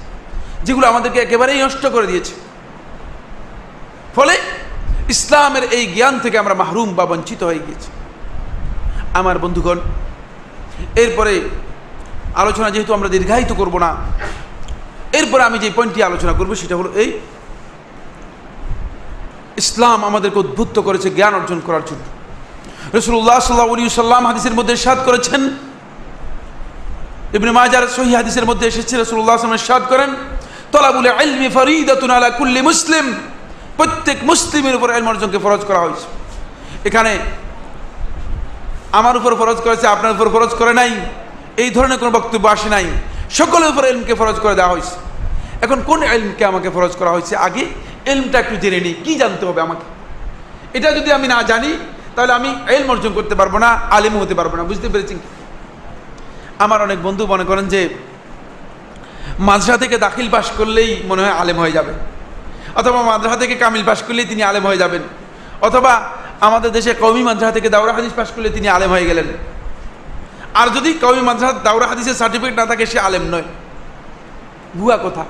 যেগুলো আমাদেরকে একেবারেই নষ্ট করে দিয়েছে। ফলে ইসলামের এই জ্ঞান থেকে আমরা মাহরুম বা বঞ্চিত হয়ে গিয়েছি। আমার বন্ধুগণ, এরপরে আলোচনা যেহেতু আমরা দীর্ঘায়িত করব না, এরপরে আমি যে পয়েন্টটি আলোচনা করব সেটা হলো এই, ইসলাম আমাদেরকে উদ্বুদ্ধ করেছে জ্ঞান অর্জন করার জন্য। রাসূলুল্লাহ সাল্লাল্লাহু আলাইহি ওয়াসাল্লাম হাদিসের মধ্যে ইরশাদ করেছেন, ইবনে মাজার সহিহ হাদিসের মধ্যে এসেছে, রাসূলুল্লাহ সাল্লাল্লাহু আলাইহি ওয়াসাল্লাম ইরশাদ করেন, তলাবুল ইলমি ফরিদাতুন আলা কুল্লি মুসলিম, প্রত্যেক মুসলিমের উপর ইলম অর্জনকে ফরজ করা হয়েছে। এখানে আমার উপর ফরজ করেছে, আপনার উপর ফরজ করে নাই, এই ধরনের কোনো বক্তব্য আসে নাই। সকলের উপর ইলমকে ফরজ করে দেওয়া হয়েছে। এখন কোন ইলমকে আমাকে ফরজ করা হয়েছে? আগে ইলমটা একটু জেনে নিই, কি জানতে হবে আমাকে। এটা যদি আমি না জানি তাহলে আমি ইলম অর্জন করতে পারবো না, আলেম হতে পারবো না। বুঝতে পেরেছেন? আমার অনেক বন্ধু মনে করেন যে মাদ্রাসা থেকে দাখিল পাশ করলেই মনে হয় আলেম হয়ে যাবে, অথবা মাদ্রাসা থেকে কামিল পাশ করলেই তিনি আলেম হয়ে যাবেন, অথবা আমাদের দেশে কওমি মাদ্রাসা থেকে দাওরা হাদিস পাশ করলে তিনি আলেম হয়ে গেলেন। আর যদি কওমি মাদ্রাসা দাওরা হাদিসের সার্টিফিকেট না থাকে সে আলেম নয়। ভুয়া কথা।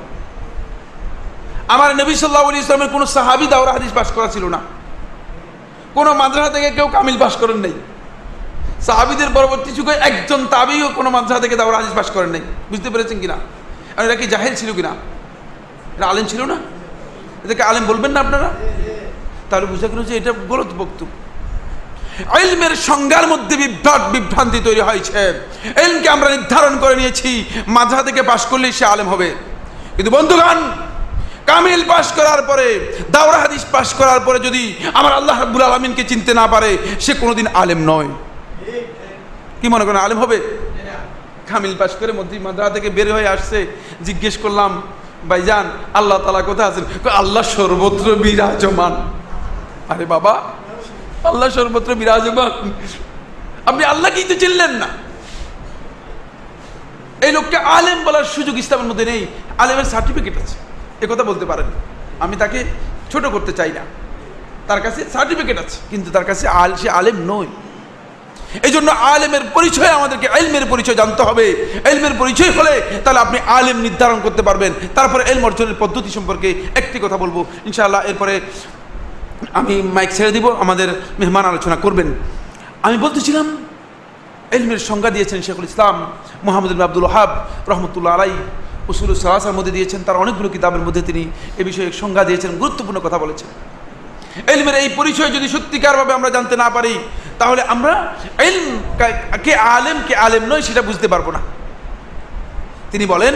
আমার নবী সাল্লাল্লাহু আলাইহি ওয়াসাল্লামের কোনো সাহাবী দাওরা হাদিস পাশ করা ছিল না, কোনো মাদ্রাসা থেকে কেউ কামিল পাশ করেন নাই। সাহাবীদের পরবর্তী যুগে একজন তাবিও কোনো মাদ্রাসা থেকে দাওরা হাদিস পাশ করেন নাই। বুঝতে পেরেছেন কিনা? আর এরা কি জাহেল ছিল কিনা? এরা আলেম ছিল না? এদেরকে আলেম বলবেন না আপনারা? তাহলে বুঝা গেল যে এটা গলত বক্তব্য। ইলমের সংজ্ঞার মধ্যে বিভ্রান্তি তৈরি হয়েছে। ইলমকে আমরা নির্ধারণ করে নিয়েছি মাদ্রাসা থেকে পাশ করলেই সে আলেম হবে। কিন্তু বন্ধুগণ, কামিল পাশ করার পরে, দাওরা হাদিস পাশ করার পরে যদি আমার আল্লাহ রাব্বুল আলামিনকে চিনতে না পারে, সে কোনোদিন আলেম নয়। কি মনে করেন আলেম হবে? কামিল পাশ করে মাদ্রাসা থেকে বের হয়ে আসছে, জিজ্ঞেস করলাম, ভাইজান আল্লাহ তাআলা কোথায় আছেন? আল্লাহ সর্বত্র বিরাজমান। আরে বাবা, আল্লাহ সর্বত্র বিরাজমান, আপনি আল্লাহকেই তো চিনলেন না। এই লোককে আলেম বলার সুযোগ ইসলামের মধ্যে নেই। আলেমের সার্টিফিকেট আছে, একথা বলতে পারেন। আমি তাকে ছোট করতে চাই না, তার কাছে সার্টিফিকেট আছে, কিন্তু তার কাছে সে আলেম নয়। এই জন্য আলেমের পরিচয়, আমাদেরকে ইলমের পরিচয় জানতে হবে। ইলমের পরিচয় হলে তাহলে আপনি আলেম নির্ধারণ করতে পারবেন। তারপরে ইলম অর্জনের পদ্ধতি সম্পর্কে একটি কথা বলবো ইনশাআল্লাহ, এরপরে আমি মাইক ছেড়ে দিব, আমাদের মেহমান আলোচনা করবেন। আমি বলতেছিলাম ইলমের সংজ্ঞা দিয়েছেন শেখুল ইসলাম মুহাম্মদ ইবনে আব্দুল ওয়াহাব রাহমাতুল্লাহ আলাইহি, উসুল সালাসার মধ্যে দিয়েছেন, তার অনেকগুলো কিতাবের মধ্যে তিনি এ বিষয়ে সংজ্ঞা দিয়েছেন, গুরুত্বপূর্ণ কথা বলেছেন। ইলমের এই পরিচয় যদি সত্যিকারভাবে আমরা জানতে না পারি, তাহলে আমরা ইলম কে আলেম কে আলেম নয় সেটা বুঝতে পারবো না। তিনি বলেন,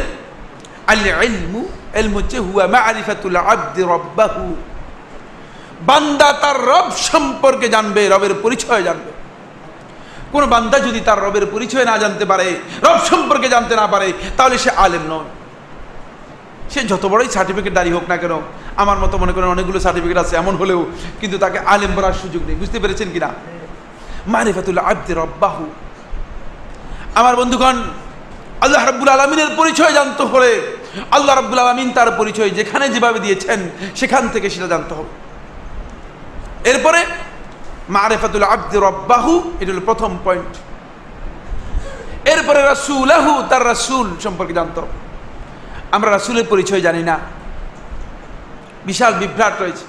আল ইলমু, ইলম হচ্ছে হুয়া মারিফাতুল আবদি রাব্বাহু, বান্দা তার রব সম্পর্কে জানবে, রবের পরিচয় জানবে। কোন বান্দা যদি তার রবের পরিচয় না জানতে পারে, রব সম্পর্কে জানতে না পারে, তাহলে সে আলেম নয়। সে যত বড়ই সার্টিফিকেট দাঁড়িয়ে হোক না কেন, আমার মতো মনে করেন অনেকগুলো সার্টিফিকেট আছে এমন হলেও কিন্তু তাকে আলেম বলার সুযোগ নেই। বুঝতে পেরেছেন কিনা? মারিফাতুল আবদি রাব্বাহু। আমার বন্ধুগণ, আল্লাহ রাব্বুল আলামিনের পরিচয় জানতে হলে আল্লাহ রাব্বুল আলামিন তার পরিচয় যেখানে যেভাবে দিয়েছেন সেখান থেকে সেটা জানতে হবে। এরপরে মারিফাতুল আবদি রাব্বাহু, এটা হলো প্রথম পয়েন্ট। এরপরে রাসূলাহু, তার রাসূল সম্পর্কে জানতে হবে। আমরা রাসূলের পরিচয় জানি না, বিশাল বিভ্রাট রয়েছে।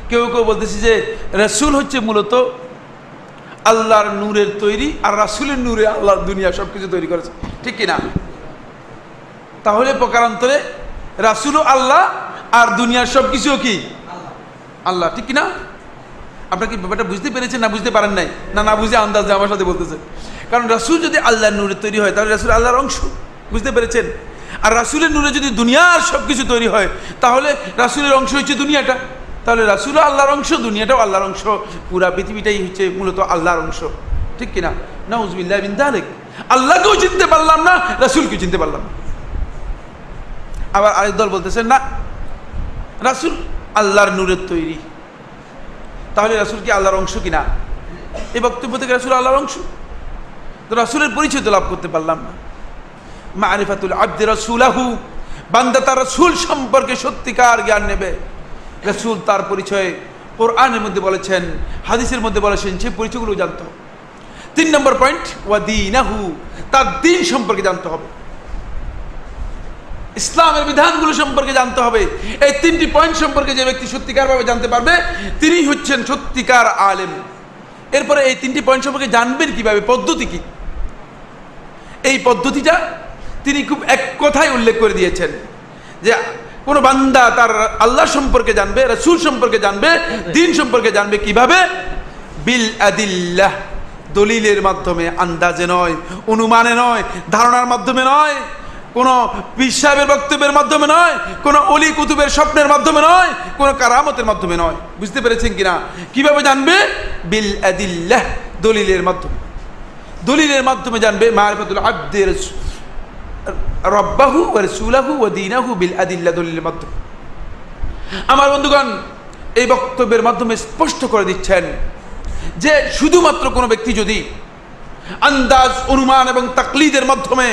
কেউ কেউ বলতেছে যে রাসূল হচ্ছে মূলত আল্লাহর নূরের তৈরি, আর রাসূলের নূরে আল্লাহর দুনিয়া সবকিছু তৈরি করেছে, ঠিক কিনা? তাহলে প্রকারান্তরে রাসূলও আল্লাহ আর দুনিয়ার সবকিছুও কি আল্লাহ, ঠিক কিনা? আপনারা কি ব্যাপারটা বুঝতে পেরেছেন না বুঝতে পারেন নাই? না বুঝে আন্দাজে আমার সাথে বলতেছেন। কারণ রাসূল যদি আল্লাহর নূরে তৈরি হয় তাহলে রাসূল আল্লাহর অংশ, বুঝতে পেরেছেন? আর রাসূলের নূরে যদি দুনিয়ার সবকিছু তৈরি হয় তাহলে রাসূলের অংশ হচ্ছে দুনিয়াটা, তাহলে রাসূলও আল্লাহর অংশ, দুনিয়াটাও আল্লাহর অংশ, পুরা পৃথিবীটাই হচ্ছে মূলত আল্লাহর অংশ, ঠিক কিনা? নাউযুবিল্লাহি মিন যালিক। আল্লাহকেও চিনতে পারলাম না, রাসূলকেও চিনতে পারলাম না। আবার আরেক দল বলতেছেন না, রাসূল আল্লাহর নূরের তৈরি, তাহলে রাসূল কি আল্লাহর অংশ কিনা? এই বক্তব্য থেকে রাসূল আল্লাহর অংশ, তো রাসূলের পরিচয় তো লাভ করতে পারলাম না। মারিফাতুল আবদি রাসূলাহু, বান্দা তার রাসূল সম্পর্কে সত্যিকার জ্ঞান নেবে। রাসূল তার পরিচয় কোরআনের মধ্যে বলেছেন, হাদিসের মধ্যে বলেছেন, সেই পরিচয়গুলো জানতে হবে। 3 নম্বর পয়েন্ট, ওয়া দীনাহু, তার দ্বীন সম্পর্কে জানতে হবে, ইসলামের বিধানগুলো সম্পর্কে জানতে হবে। এই 3টি পয়েন্ট সম্পর্কে যে ব্যক্তি সত্যিকারভাবে জানতে পারবে তিনি হচ্ছেন সত্যিকার আলেম। এরপরে এই 3টি পয়েন্ট সম্পর্কে জানবেন কিভাবে, পদ্ধতি কি? এই পদ্ধতিটা তিনি খুব এক কথায় উল্লেখ করে দিয়েছেন যে কোন বান্দা তার আল্লাহ সম্পর্কে জানবে, রাসূল সম্পর্কে জানবে, দ্বীন সম্পর্কে জানবে কিভাবে? বিল আদিল্লাহ, দলিলের মাধ্যমে, আন্দাজে নয়, অনুমানে নয়, ধারণার মাধ্যমে নয়, কোন পীর সাহেবের বক্তব্যের মাধ্যমে নয়, কোন ওলি কুতুবের স্বপ্নের মাধ্যমে নয়, কোন কারামতের মাধ্যমে নয়। বুঝতে পেরেছেন কিনা? কিভাবে জানবে? বিল আদিল্লাহ, দলিলের মাধ্যমে। দলিলের মাধ্যমে জানবে। মারিফাতুল আবদি রাব্বাহু ওয়া রাসূলাহু ওয়া দীনাহু বিল আদিল্লাহ, দলিলের মাধ্যমে। আমার বন্ধুগণ, এই বক্তব্যের মাধ্যমে স্পষ্ট করে দিচ্ছেন যে শুধুমাত্র কোনো ব্যক্তি যদি আন্দাজ, অনুমান এবং তাকলিদের মাধ্যমে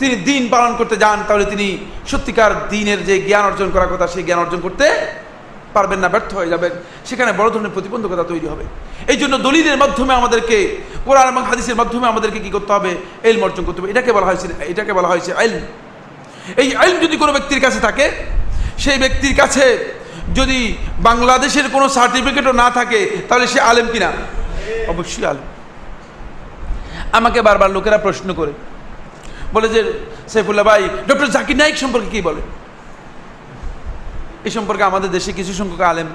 তিনি দ্বীন পালন করতে যান তাহলে তিনি সত্যিকার দ্বীনের যে জ্ঞান অর্জন করার কথা সেই জ্ঞান অর্জন করতে পারবেন না, ব্যর্থ হয়ে যাবেন, সেখানে বড় ধরনের প্রতিবন্ধকতা তৈরি হবে। এই জন্য দলিলের মাধ্যমে আমাদেরকে, কোরআন এবং হাদিসের মাধ্যমে আমাদেরকে কি করতে হবে? ইলম অর্জন করতে হবে। এটাকে বলা হয়েছে ইলম। এই ইলম যদি কোনো ব্যক্তির কাছে থাকে, সেই ব্যক্তির কাছে যদি বাংলাদেশের কোনো সার্টিফিকেটও না থাকে তাহলে সে আলেম কিনা? অবশ্যই আলেম। আমাকে বারবার লোকেরা প্রশ্ন করে বলে যে সাইফুল্লাহ ভাই, ডক্টর জাকির নায়েক সম্পর্কে কি বলে? এই সম্পর্কে আমাদের দেশে কিছু সংখ্যক আলেম,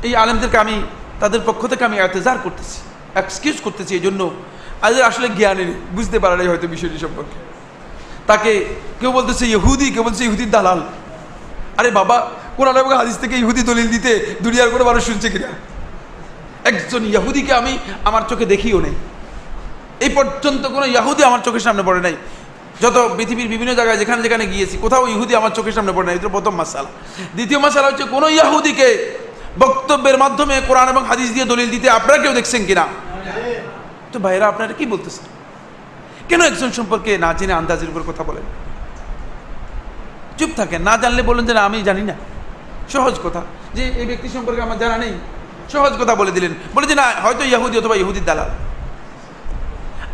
এই আলেমদেরকে আমি তাদের পক্ষ থেকে আমি এতেজার করতেছি, এক্সকিউজ করতেছি। এই জন্য আসলে জ্ঞানের বুঝতে পারাই হয়তো বিষয়টি সম্পর্কে। তাকে কেউ বলতেছে ইহুদি, কেউ বলছে ইহুদির দালাল। আরে বাবা, কোরআন এবং হাদিস থেকে ইহুদি দলিল দিতে দুনিয়ার কোনো মানুষ শুনছে কিনা? একজন ইহুদিকে আমি আমার চোখে দেখিও নেই, এই পর্যন্ত কোনো ইহুদি আমার চোখের সামনে পড়ে নাই। যত পৃথিবীর বিভিন্ন জায়গায় যেখানে যেখানে গিয়েছি, কোথাও ইহুদি আমার চোখের সামনে পড়ে নাই। এটা প্রথম মাসালা। দ্বিতীয় মাসালা হচ্ছে, কোনো ইহুদিকে বক্তব্যের মাধ্যমে কোরআন এবং হাদিস দিয়ে দলিল দিতে আপনারা কেউ দেখছেন কিনা? তো ভাইরা, আপনারা কি বলতেছেন? কেন একজন সম্পর্কে না জেনে আন্দাজের উপর কথা বলেন? চুপ থাকেন, না জানলে বলেন যে না আমি জানি না। সহজ কথা, যে এই ব্যক্তি সম্পর্কে আমার জানা নেই, সহজ কথা বলে দিলেন, বলে যে না হয়তো ইহুদি অথবা ইহুদির দালাল।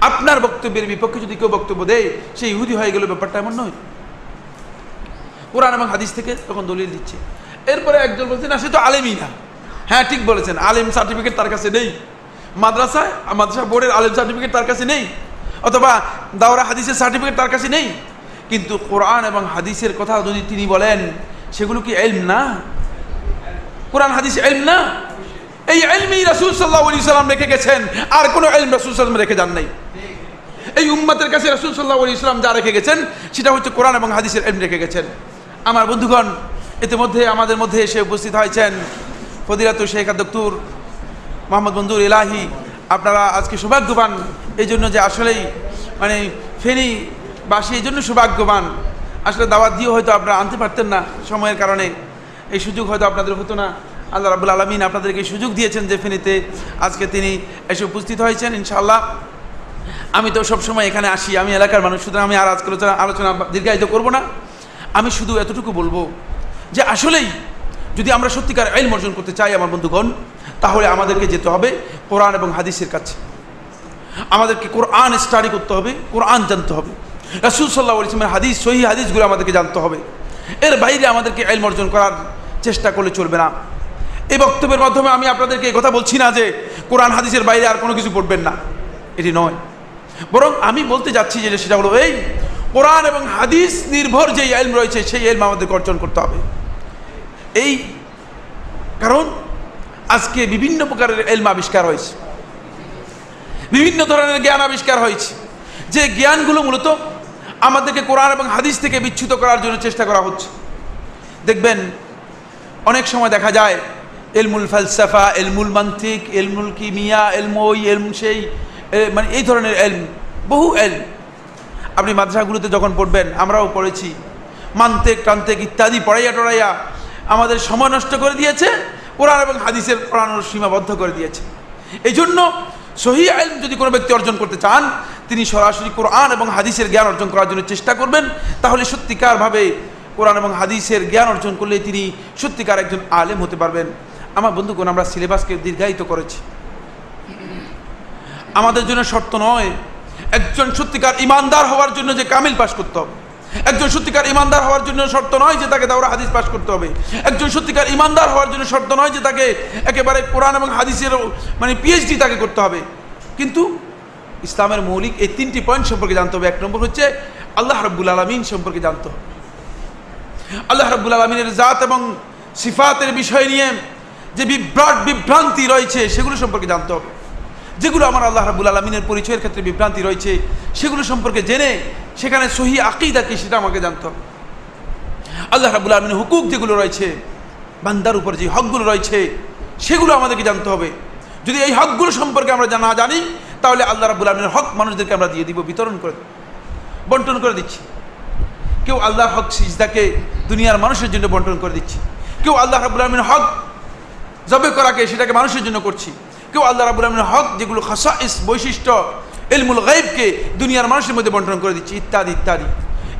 আপনার বক্তব্যের বিপক্ষে যদি কেউ বক্তব্য দেয় সে ইহুদি হয়ে গেল, ব্যাপারটা এমন নয়। কোরআন এবং হাদিস থেকে তখন দলিল দিচ্ছে। এরপরে একজন বলছে না সে তো আলেমই না। হ্যাঁ ঠিক বলেছেন, আলেম সার্টিফিকেট তার কাছে নেই, মাদ্রাসা বোর্ডের আলেম সার্টিফিকেট তার কাছে নেই, অথবা দাওরা হাদিসের সার্টিফিকেট তার কাছে নেই, কিন্তু কোরআন এবং হাদিসের কথা যদি তিনি বলেন সেগুলো কি ইলম না? কোরআন হাদিস ইলম না? এই ইলমই রাসূল সাল্লাল্লাহু আলাইহি সাল্লাম রেখে গেছেন, আর কোনো ইলম রাসূল সাল্লাল্লাহু আলাইহি সাল্লাম রেখে যান নাই। এই উম্মতের কাছে রাসূল সাল্লাল্লাহু আলাইহি সাল্লাম যা রেখে গেছেন সেটা হচ্ছে কোরআন এবং হাদিসের ইলম রেখে গেছেন। আমার বন্ধুগণ, ইতিমধ্যে আমাদের মধ্যে এসে উপস্থিত হয়েছেন ফজিলাতুল শেখ ডক্টর মোহাম্মদ মঞ্জুর ইলাহি। আপনারা আজকে সৌভাগ্যবান এই জন্য যে আসলেই মানে ফেনীবাসী এই জন্য সৌভাগ্যবান। আসলে দাওয়াত দিয়েও হয়তো আপনারা আনতে পারতেন না, সময়ের কারণে এই সুযোগ হয়তো আপনাদের হতো না। আল্লাহ রাব্বুল আলামিন আপনাদেরকে সুযোগ দিয়েছেন যে ফেনীতে আজকে তিনি এসে উপস্থিত হয়েছেন। ইনশাআল্লাহ আমি তো সবসময় এখানে আসি, আমি এলাকার মানুষ, সুতরাং আমি আর আজকে আলোচনা দীর্ঘায়িত করব না। আমি শুধু এতটুকু বলবো যে আসলেই যদি আমরা সত্যিকার ইলম অর্জন করতে চাই আমার বন্ধুগণ, তাহলে আমাদেরকে যেতে হবে কোরআন এবং হাদিসের কাছে। আমাদেরকে কোরআন স্টাডি করতে হবে, কোরআন জানতে হবে, রাসূল সাল্লাল্লাহু আলাইহি ওয়াসাল্লামের হাদিস, সহিহ হাদিসগুলো আমাদেরকে জানতে হবে। এর বাইরে আমাদেরকে ইলম অর্জন করার চেষ্টা করলে চলবে না। এই বক্তব্যের মাধ্যমে আমি আপনাদেরকে এই কথা বলছি না যে কোরআন হাদিসের বাইরে আর কোনো কিছু পড়বেন না, এটি নয়। বরং আমি বলতে যাচ্ছি যে সেটা হলো এই কোরআন এবং হাদিস নির্ভর যে ইলম রয়েছে সেই ইলম আমাদেরকে অর্জন করতে হবে। এই কারণ আজকে বিভিন্ন প্রকারের ইলম আবিষ্কার হয়েছে, বিভিন্ন ধরনের জ্ঞান আবিষ্কার হয়েছে, যে জ্ঞানগুলো মূলত আমাদেরকে কোরআন এবং হাদিস থেকে বিচ্যুত করার জন্য চেষ্টা করা হচ্ছে। দেখবেন অনেক সময় দেখা যায় ইলমুল ফালসাফা, ইলমুল মান্তিক, ইলমুল কিমিয়া, ইলম সেই, মানে এই ধরনের ইলম, বহু ইলম আপনি মাদ্রাসাগুলোতে যখন পড়বেন, আমরাও পড়েছি, মান্তিক টান্তিক ইত্যাদি পড়াইয়া টড়াইয়া আমাদের সময় নষ্ট করে দিয়েছে, কোরআন এবং হাদিসের পড়ানোর সীমাবদ্ধ করে দিয়েছে। এই জন্য সহিহ ইলম যদি কোনো ব্যক্তি অর্জন করতে চান, তিনি সরাসরি কোরআন এবং হাদিসের জ্ঞান অর্জন করার জন্য চেষ্টা করবেন। তাহলে সত্যিকারভাবে কোরআন এবং হাদিসের জ্ঞান অর্জন করলে তিনি সত্যিকার একজন আলেম হতে পারবেন। আমার বন্ধুগণ, আমরা সিলেবাসকে দীর্ঘায়িত করেছি। আমাদের জন্য শর্ত নয় একজন সত্যিকার ইমানদার হওয়ার জন্য যে কামিল পাশ করতে হবে, একজন সত্যিকার ইমানদার হওয়ার জন্য শর্ত নয় যে তাকে দাওরা হাদিস পাশ করতে হবে, একজন সত্যিকার ইমানদার হওয়ার জন্য শর্ত নয় যে তাকে একেবারে কোরআন এবং হাদিসের মানে পিএইচডি তাকে করতে হবে। কিন্তু ইসলামের মৌলিক এই তিনটি পয়েন্ট সম্পর্কে জানতে হবে। এক নম্বর হচ্ছে আল্লাহ রাব্বুল আলামিন সম্পর্কে জানতে হবে। আল্লাহ রাব্বুল আলামিনের জাত এবং সিফাতের বিষয় নিয়ে যে বিভ্রান্তি রয়েছে সেগুলো সম্পর্কে জানতে হবে। যেগুলো আমার আল্লাহ রাব্বুল আলামিনের পরিচয়ের ক্ষেত্রে বিভ্রান্তি রয়েছে সেগুলো সম্পর্কে জেনে সেখানে সহি আকীদা কি সেটা আমাকে জানতে হবে। আল্লাহ রাব্বুল আলামিনের হুকুক যেগুলো রয়েছে, বান্দার উপর যে হকগুলো রয়েছে সেগুলো আমাদেরকে জানতে হবে। যদি এই হকগুলো সম্পর্কে আমরা না জানি, তাহলে আল্লাহ রাব্বুল আলামিনের হক মানুষদেরকে আমরা দিয়ে দিব, বিতরণ করে বন্টন করে দিচ্ছি। কেউ আল্লাহর হক সিজদাকে দুনিয়ার মানুষের জন্য বন্টন করে দিচ্ছি, কেউ আল্লাহ রাব্বুল আলামিনের হক জবে করাকে সেটাকে মানুষের জন্য করছি, কেউ আল্লাহ রাব্বুল আলামিনের হক যেগুলো খাসাইস বৈশিষ্ট্য ইলমুল গায়বকে দুনিয়ার মানুষের মধ্যে বন্টন করে দিচ্ছি, ইত্যাদি ইত্যাদি।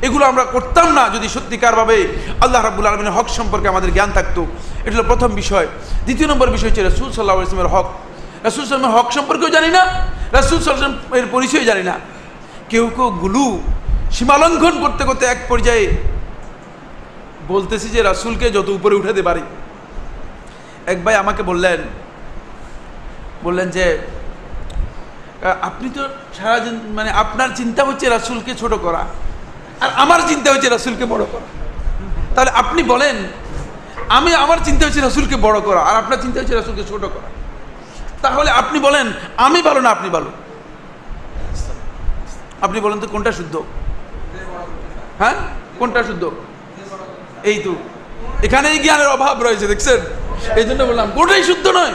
এগুলো আমরা করতাম না যদি সত্যিকারভাবে আল্লাহ রাব্বুল আলামিনের হক সম্পর্কে আমাদের জ্ঞান থাকতো। এটা হলো প্রথম বিষয়। দ্বিতীয় নম্বর বিষয় হচ্ছে রাসূল সাল্লাল্লাহু আলাইহি ওয়াসাল্লামের হক। রাসূল সাল্লাল্লাহু আলাইহি ওয়াসাল্লামের হক সম্পর্কেও জানি না, রাসূল সাল্লাল্লাহু আলাইহি ওয়াসাল্লামের পরিচয় জানি না। কেউ কেউ গুলু সীমালঙ্ঘন করতে করতে এক পর্যায়ে বলতেছি যে রাসূলকে যত উপরে উঠাতে পারি। এক ভাই আমাকে বললেন যে আপনি তো সারাদিন মানে আপনার চিন্তা হচ্ছে রাসূলকে ছোট করা, আর আমার চিন্তা হচ্ছে রাসূলকে বড় করা। তাহলে আপনি বলেন, আমার চিন্তা হচ্ছে রাসূলকে বড় করা আর আপনার চিন্তা হচ্ছে রাসূলকে ছোট করা, তাহলে আপনি বলেন আমি ভালো না আপনি ভালো? আপনি বলেন তো কোনটা শুদ্ধ? হ্যাঁ, কোনটা শুদ্ধ? এই তো এখানেই জ্ঞানের অভাব রয়েছে, দেখছেন? এই জন্য বললাম কোনটাই শুদ্ধ নয়।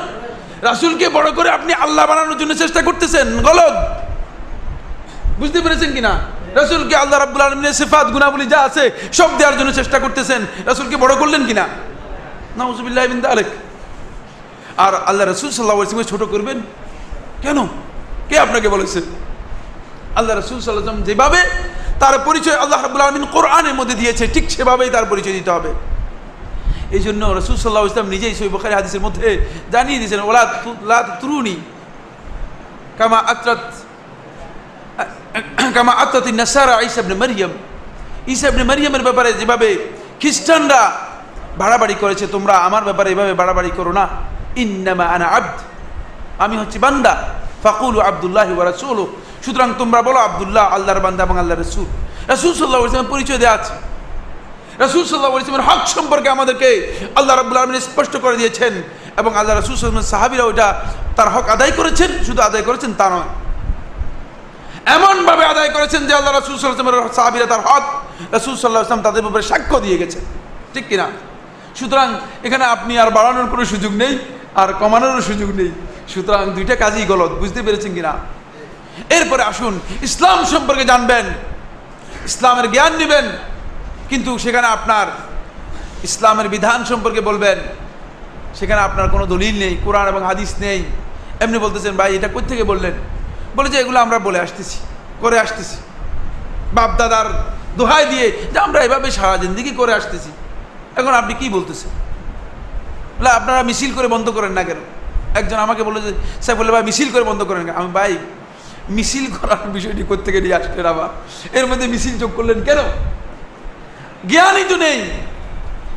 রাসূলকে বড় করে আপনি আল্লাহ বানানোর জন্য চেষ্টা করতেছেন, গলত। বুঝতে পেরেছেন কিনা? রাসূলকে আল্লাহ রাব্বুল আলামিনের সিফাত গুণাবলী যা আছে সব দেওয়ার জন্য চেষ্টা করতেছেন, রাসূলকে বড় করলেন কিনা? নাউযুবিল্লাহি মিন যালিক। আর আল্লাহ রাসূল সাল্লাল্লাহু আলাইহি ওয়াসাল্লাম ছোট করবেন কেন? কে আপনাকে বলেছে? আল্লাহ রাসূল সাল্লাল্লাহু আলাইহি ওয়াসাল্লাম যেভাবে তার পরিচয় আল্লাহ রাব্বুল আলামিন কোরআনের মধ্যে দিয়েছে ঠিক সেভাবেই তার পরিচয় দিতে হবে। এই জন্য রাসূল সাল্লাল্লাহু আলাইহি ওয়াসাল্লাম নিজেই সহিহ বুখারী হাদিসের মধ্যে জানিয়ে দিয়েছেন, ওয়ালা লা তুরুনি কামা আতাত নাসারা ঈসা ইবনে মারইয়াম। ঈসা ইবনে মারইয়ামের ব্যাপারে যেভাবে খ্রিস্টানরা বাড়াবাড়ি করেছে, তোমরা আমার ব্যাপারে এভাবে বাড়াবাড়ি করো না। ইন্নামা আনা আবদ, আমি হচ্ছি বান্দা। ফাকুলু আব্দুল্লাহি ওয়া রাসূলুহু, সুতরাং তোমরা বলো আব্দুল্লাহ, আল্লাহর বান্দা এবং আল্লাহর রাসূল। রাসূল সাল্লাল্লাহু আলাইহি ওয়াসাল্লামের পরিচয় দেওয়া আছে। রাসূল সাল্লাল্লাহু আলাইহি ওয়াসাল্লামের হক সম্পর্কে আমাদেরকে আল্লাহ রাব্বুল আলামিন স্পষ্ট করে দিয়েছেন এবং আল্লাহ রাসূল সাল্লাল্লাহু আলাইহি ওয়াসাল্লামের সাহাবীরা ওইটা তার হক আদায় করেছেন। শুধু আদায় করেছেন তা নয়, এমনভাবে আদায় করেছেন যে আল্লাহ রাসূল সাল্লাল্লাহু আলাইহি ওয়াসাল্লামের সাহাবীরা তার হক রাসূল সাল্লাল্লাহু আলাইহি ওয়াসাল্লাম তাদের ব্যাপারে সাক্ষ্য দিয়ে গেছেন, ঠিক কিনা? সুতরাং এখানে আপনি আর বাড়ানোর কোনো সুযোগ নেই আর কমানোরও সুযোগ নেই। সুতরাং দুইটা কাজই গলত। বুঝতে পেরেছেন কিনা? এরপরে আসুন, ইসলাম সম্পর্কে জানবেন, ইসলামের জ্ঞান নেবেন, কিন্তু সেখানে আপনার ইসলামের বিধান সম্পর্কে বলবেন, সেখানে আপনার কোনো দলিল নেই, কোরআন এবং হাদিস নেই। এমনি বলতেছেন ভাই এটা কোথা থেকে বললেন? বলে যে এগুলো আমরা বলে আসতেছি, করে আসতেছি, বাপ দাদার দোহাই দিয়ে যে আমরা এভাবে সারা জিন্দেগি করে আসতেছি, এখন আপনি কি বলতেছেন? বলে আপনারা মিছিল করে বন্ধ করেন না কেন? একজন আমাকে বললো যে স্যার, বললে ভাই মিছিল করে বন্ধ করেন না। আমি ভাই মিছিল করার বিষয়টি কোত্থেকে নিয়ে আসলেন আবার, এর মধ্যে মিছিল যোগ করলেন কেন? জ্ঞানই তো নেই।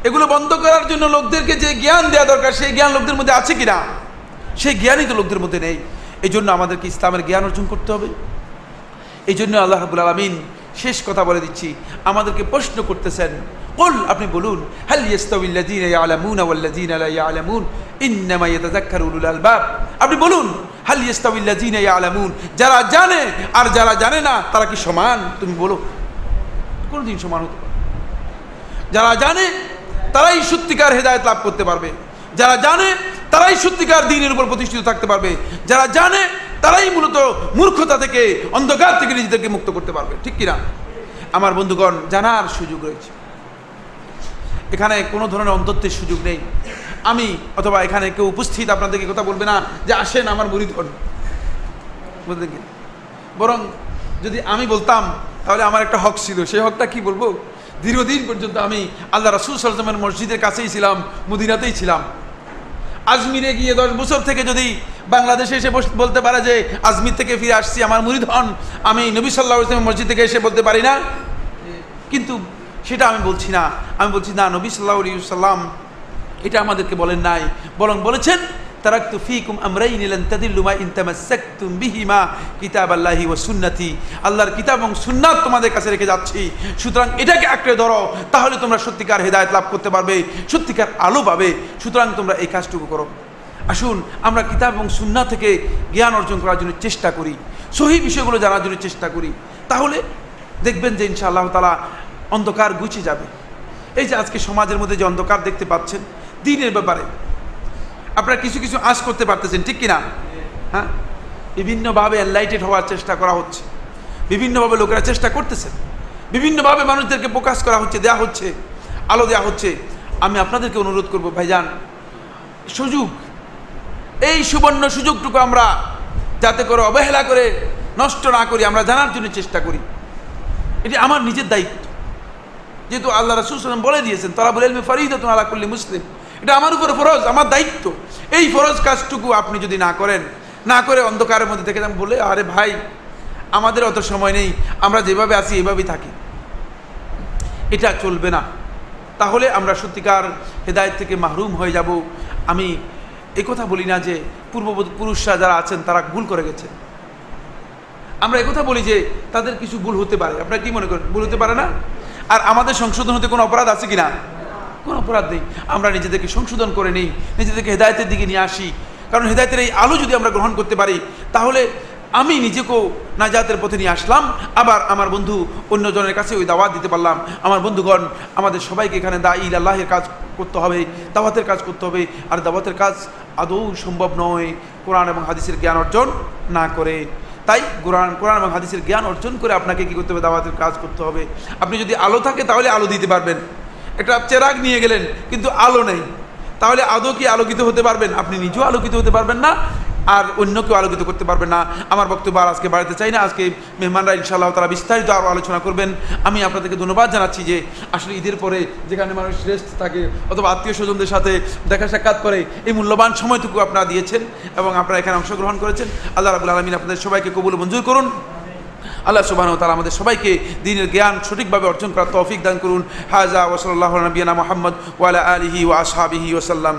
এগুলো বন্ধ করার জন্য লোকদেরকে যে জ্ঞান দেওয়া দরকার, সেই জ্ঞান লোকদের মধ্যে আছে কিনা? সেই জ্ঞানই তো লোকদের মধ্যে নেই। এই জন্য আমাদেরকে ইসলামের জ্ঞান অর্জন করতে হবে। এই জন্য আল্লাহ রাব্বুল আলামিন শেষ কথা বলে দিচ্ছি, আমাদেরকে প্রশ্ন করতেছেন, কুল, আপনি বলুন, হাল ইয়াস্তাউিল্লাযীনা ইয়ালামুনা ওয়াল্লাযীনা লা ইয়ালামুন ইন্নামা ইয়াতাযাক্কারু উলুল আলবাব। আপনি বলুন, হাল ইয়াস্তাউিল্লাযীনা ইয়ালামুন, যারা জানে আর যারা জানে না তারা কি সমান? তুমি বলো, কোনদিন সমান হতে পারে? যারা জানে তারাই সত্যিকার হেদায়েত লাভ করতে পারবে, যারা জানে তারাই সত্যিকার দ্বীনের উপর প্রতিষ্ঠিত থাকতে পারবে, যারা জানে তারাই মূলত মূর্খতা থেকে, অন্ধকার থেকে নিজেদেরকে মুক্ত করতে পারবে। ঠিক কিনা? আমার বন্ধুগণ, জানার সুযোগ রয়েছে, এখানে কোনো ধরনের অন্তত্বের সুযোগ নেই। আমি অথবা এখানে কেউ উপস্থিত আপনাদেরকে কথা বলবে না যে আসেন আমার মুরিদ হন, বুঝলেন কি? বরং যদি আমি বলতাম তাহলে আমার একটা হক ছিল, সেই হকটা কি বলবো? দীর্ঘদিন পর্যন্ত আমি আল্লাহ রাসূল সাল্লাল্লাহু আলাইহি ওয়াসাল্লামের মসজিদের কাছেই ছিলাম, মদিনাতেই ছিলাম। আজমিরে গিয়ে 10 বছর থেকে যদি বাংলাদেশে এসে বলতে পারে যে আজমির থেকে ফিরে আসছি, আমার মুরিদ হন, আমি নবী সাল্লাল্লাহু আলাইহি ওয়াসাল্লামের মসজিদ থেকে এসে বলতে পারি না? কিন্তু সেটা আমি বলছি না। আমি বলছি না, নবী সাল্লাল্লাহু আলাইহি ওয়াসাল্লাম এটা আমাদেরকে বলেন নাই, বরং বলেছেন তারাকতু ফীকুম আমরাইন লান তাদিল্লু মা ইন তামাসসাকতুম বিহিমা কিতাবাল্লাহি ওয়া সুন্নতি। আল্লাহর কিতাব এবং সুন্নাত তোমাদের কাছে রেখে যাচ্ছি, সুতরাং এটাকে আঁকড়ে ধরো, তাহলে তোমরা সত্যিকার হেদায়েত লাভ করতে পারবে, সত্যিকার আলো পাবে। সুতরাং তোমরা এই কাজটুকু করো। আসুন আমরা কিতাব এবং সুন্নাহ থেকে জ্ঞান অর্জন করার জন্য চেষ্টা করি, সহিহ বিষয়গুলো জানার জন্য চেষ্টা করি, তাহলে দেখবেন যে ইনশাআল্লাহ তাআলা অন্ধকার ঘুচে যাবে। এই যে আজকে সমাজের মধ্যে যে অন্ধকার দেখতে পাচ্ছেন দ্বীনের ব্যাপারে, আপনারা কিছু কিছু আঁচ করতে পারতেছেন, ঠিক কিনা? হ্যাঁ, বিভিন্নভাবে এনলাইটেড হওয়ার চেষ্টা করা হচ্ছে, বিভিন্নভাবে লোকেরা চেষ্টা করতেছেন, বিভিন্নভাবে মানুষদেরকে প্রকাশ করা হচ্ছে, দেয়া হচ্ছে, আলো দেওয়া হচ্ছে। আমি আপনাদেরকে অনুরোধ করব, ভাইজান, সুযোগ, এই সুবর্ণ সুযোগটুকু আমরা যাতে করে অবহেলা করে নষ্ট না করি, আমরা জানার জন্য চেষ্টা করি। এটি আমার নিজের দায়িত্ব, যেহেতু আল্লাহ রাসূল সাল্লাল্লাহু আলাইহি ওয়াসাল্লাম বলে দিয়েছেন তালাবুল ইলমি ফারিদাতুন আলা কুল্লি মুসলিম, এটা আমার উপর ফরজ, আমার দায়িত্ব। এই ফরজ কাজটুকু আপনি যদি না করেন, না করে অন্ধকারের মধ্যে থেকে বলে আরে ভাই আমাদের অত সময় নেই, আমরা যেভাবে আছি এভাবেই থাকি, এটা চলবে না। তাহলে আমরা সত্যিকার হেদায়েত থেকে মাহরুম হয়ে যাব। আমি এই কথা বলি না যে পূর্বপুরুষরা যারা আছেন তারা ভুল করে গেছে, আমরা একথা বলি যে তাদের কিছু ভুল হতে পারে। আপনারা কি মনে করেন ভুল হতে পারে না? আর আমাদের সংশোধন হতে কোনো অপরাধ আছে কিনা? কোনো অপরাধ নেই। আমরা নিজেদেরকে সংশোধন করে নিই, নিজেদেরকে হেদায়েতের দিকে নিয়ে আসি। কারণ হেদায়েতের এই আলো যদি আমরা গ্রহণ করতে পারি, তাহলে আমি নিজেকেও নাজাতের পথে নিয়ে আসলাম, আবার আমার বন্ধু অন্যজনের কাছে ওই দাওয়াত দিতে পারলাম। আমার বন্ধুগণ, আমাদের সবাইকে এখানে দাঈ ইলাল্লাহের কাজ করতে হবে, দাওয়াতের কাজ করতে হবে। আর দাওয়াতের কাজ আদৌ সম্ভব নয় কোরআন এবং হাদিসের জ্ঞান অর্জন না করে। তাই কোরআন এবং হাদিসের জ্ঞান অর্জন করে আপনাকে কী করতে হবে? দাওয়াতের কাজ করতে হবে। আপনি যদি আলো থাকে তাহলে আলো দিতে পারবেন। একটা চেরাগ নিয়ে গেলেন কিন্তু আলো নেই, তাহলে আদৌ কি আলোকিত হতে পারবেন? আপনি নিজেও আলোকিত হতে পারবেন না, আর অন্যকেও আলোকিত করতে পারবেন না। আমার বক্তব্য আর আজকে বাড়াতে চাই না। আজকে মেহমানরা ইনশাআল্লাহ তারা বিস্তারিত আরও আলোচনা করবেন। আমি আপনাদেরকে ধন্যবাদ জানাচ্ছি যে আসলে ঈদের পরে যেখানে মানুষ রেস্ট থাকে অথবা আত্মীয় স্বজনদের সাথে দেখা সাক্ষাৎ করে, এই মূল্যবান সময়টুকু আপনারা দিয়েছেন এবং আপনারা এখানে অংশগ্রহণ করেছেন। আল্লাহ রাব্বুল আলামিন আপনাদের সবাইকে কবুল মঞ্জুর করুন। আল্লাহ সুবহানাহু ওয়া তাআলা আমাদের সবাইকে দ্বীনের জ্ঞান সঠিকভাবে অর্জন করার তৌফিক দান করুন। হাযা ওয়া সাল্লাল্লাহু আলা নবিয়িনা মুহাম্মদ ওয়া আলা আলিহি ওয়া আসহাবিহি ওয়া সাল্লাম।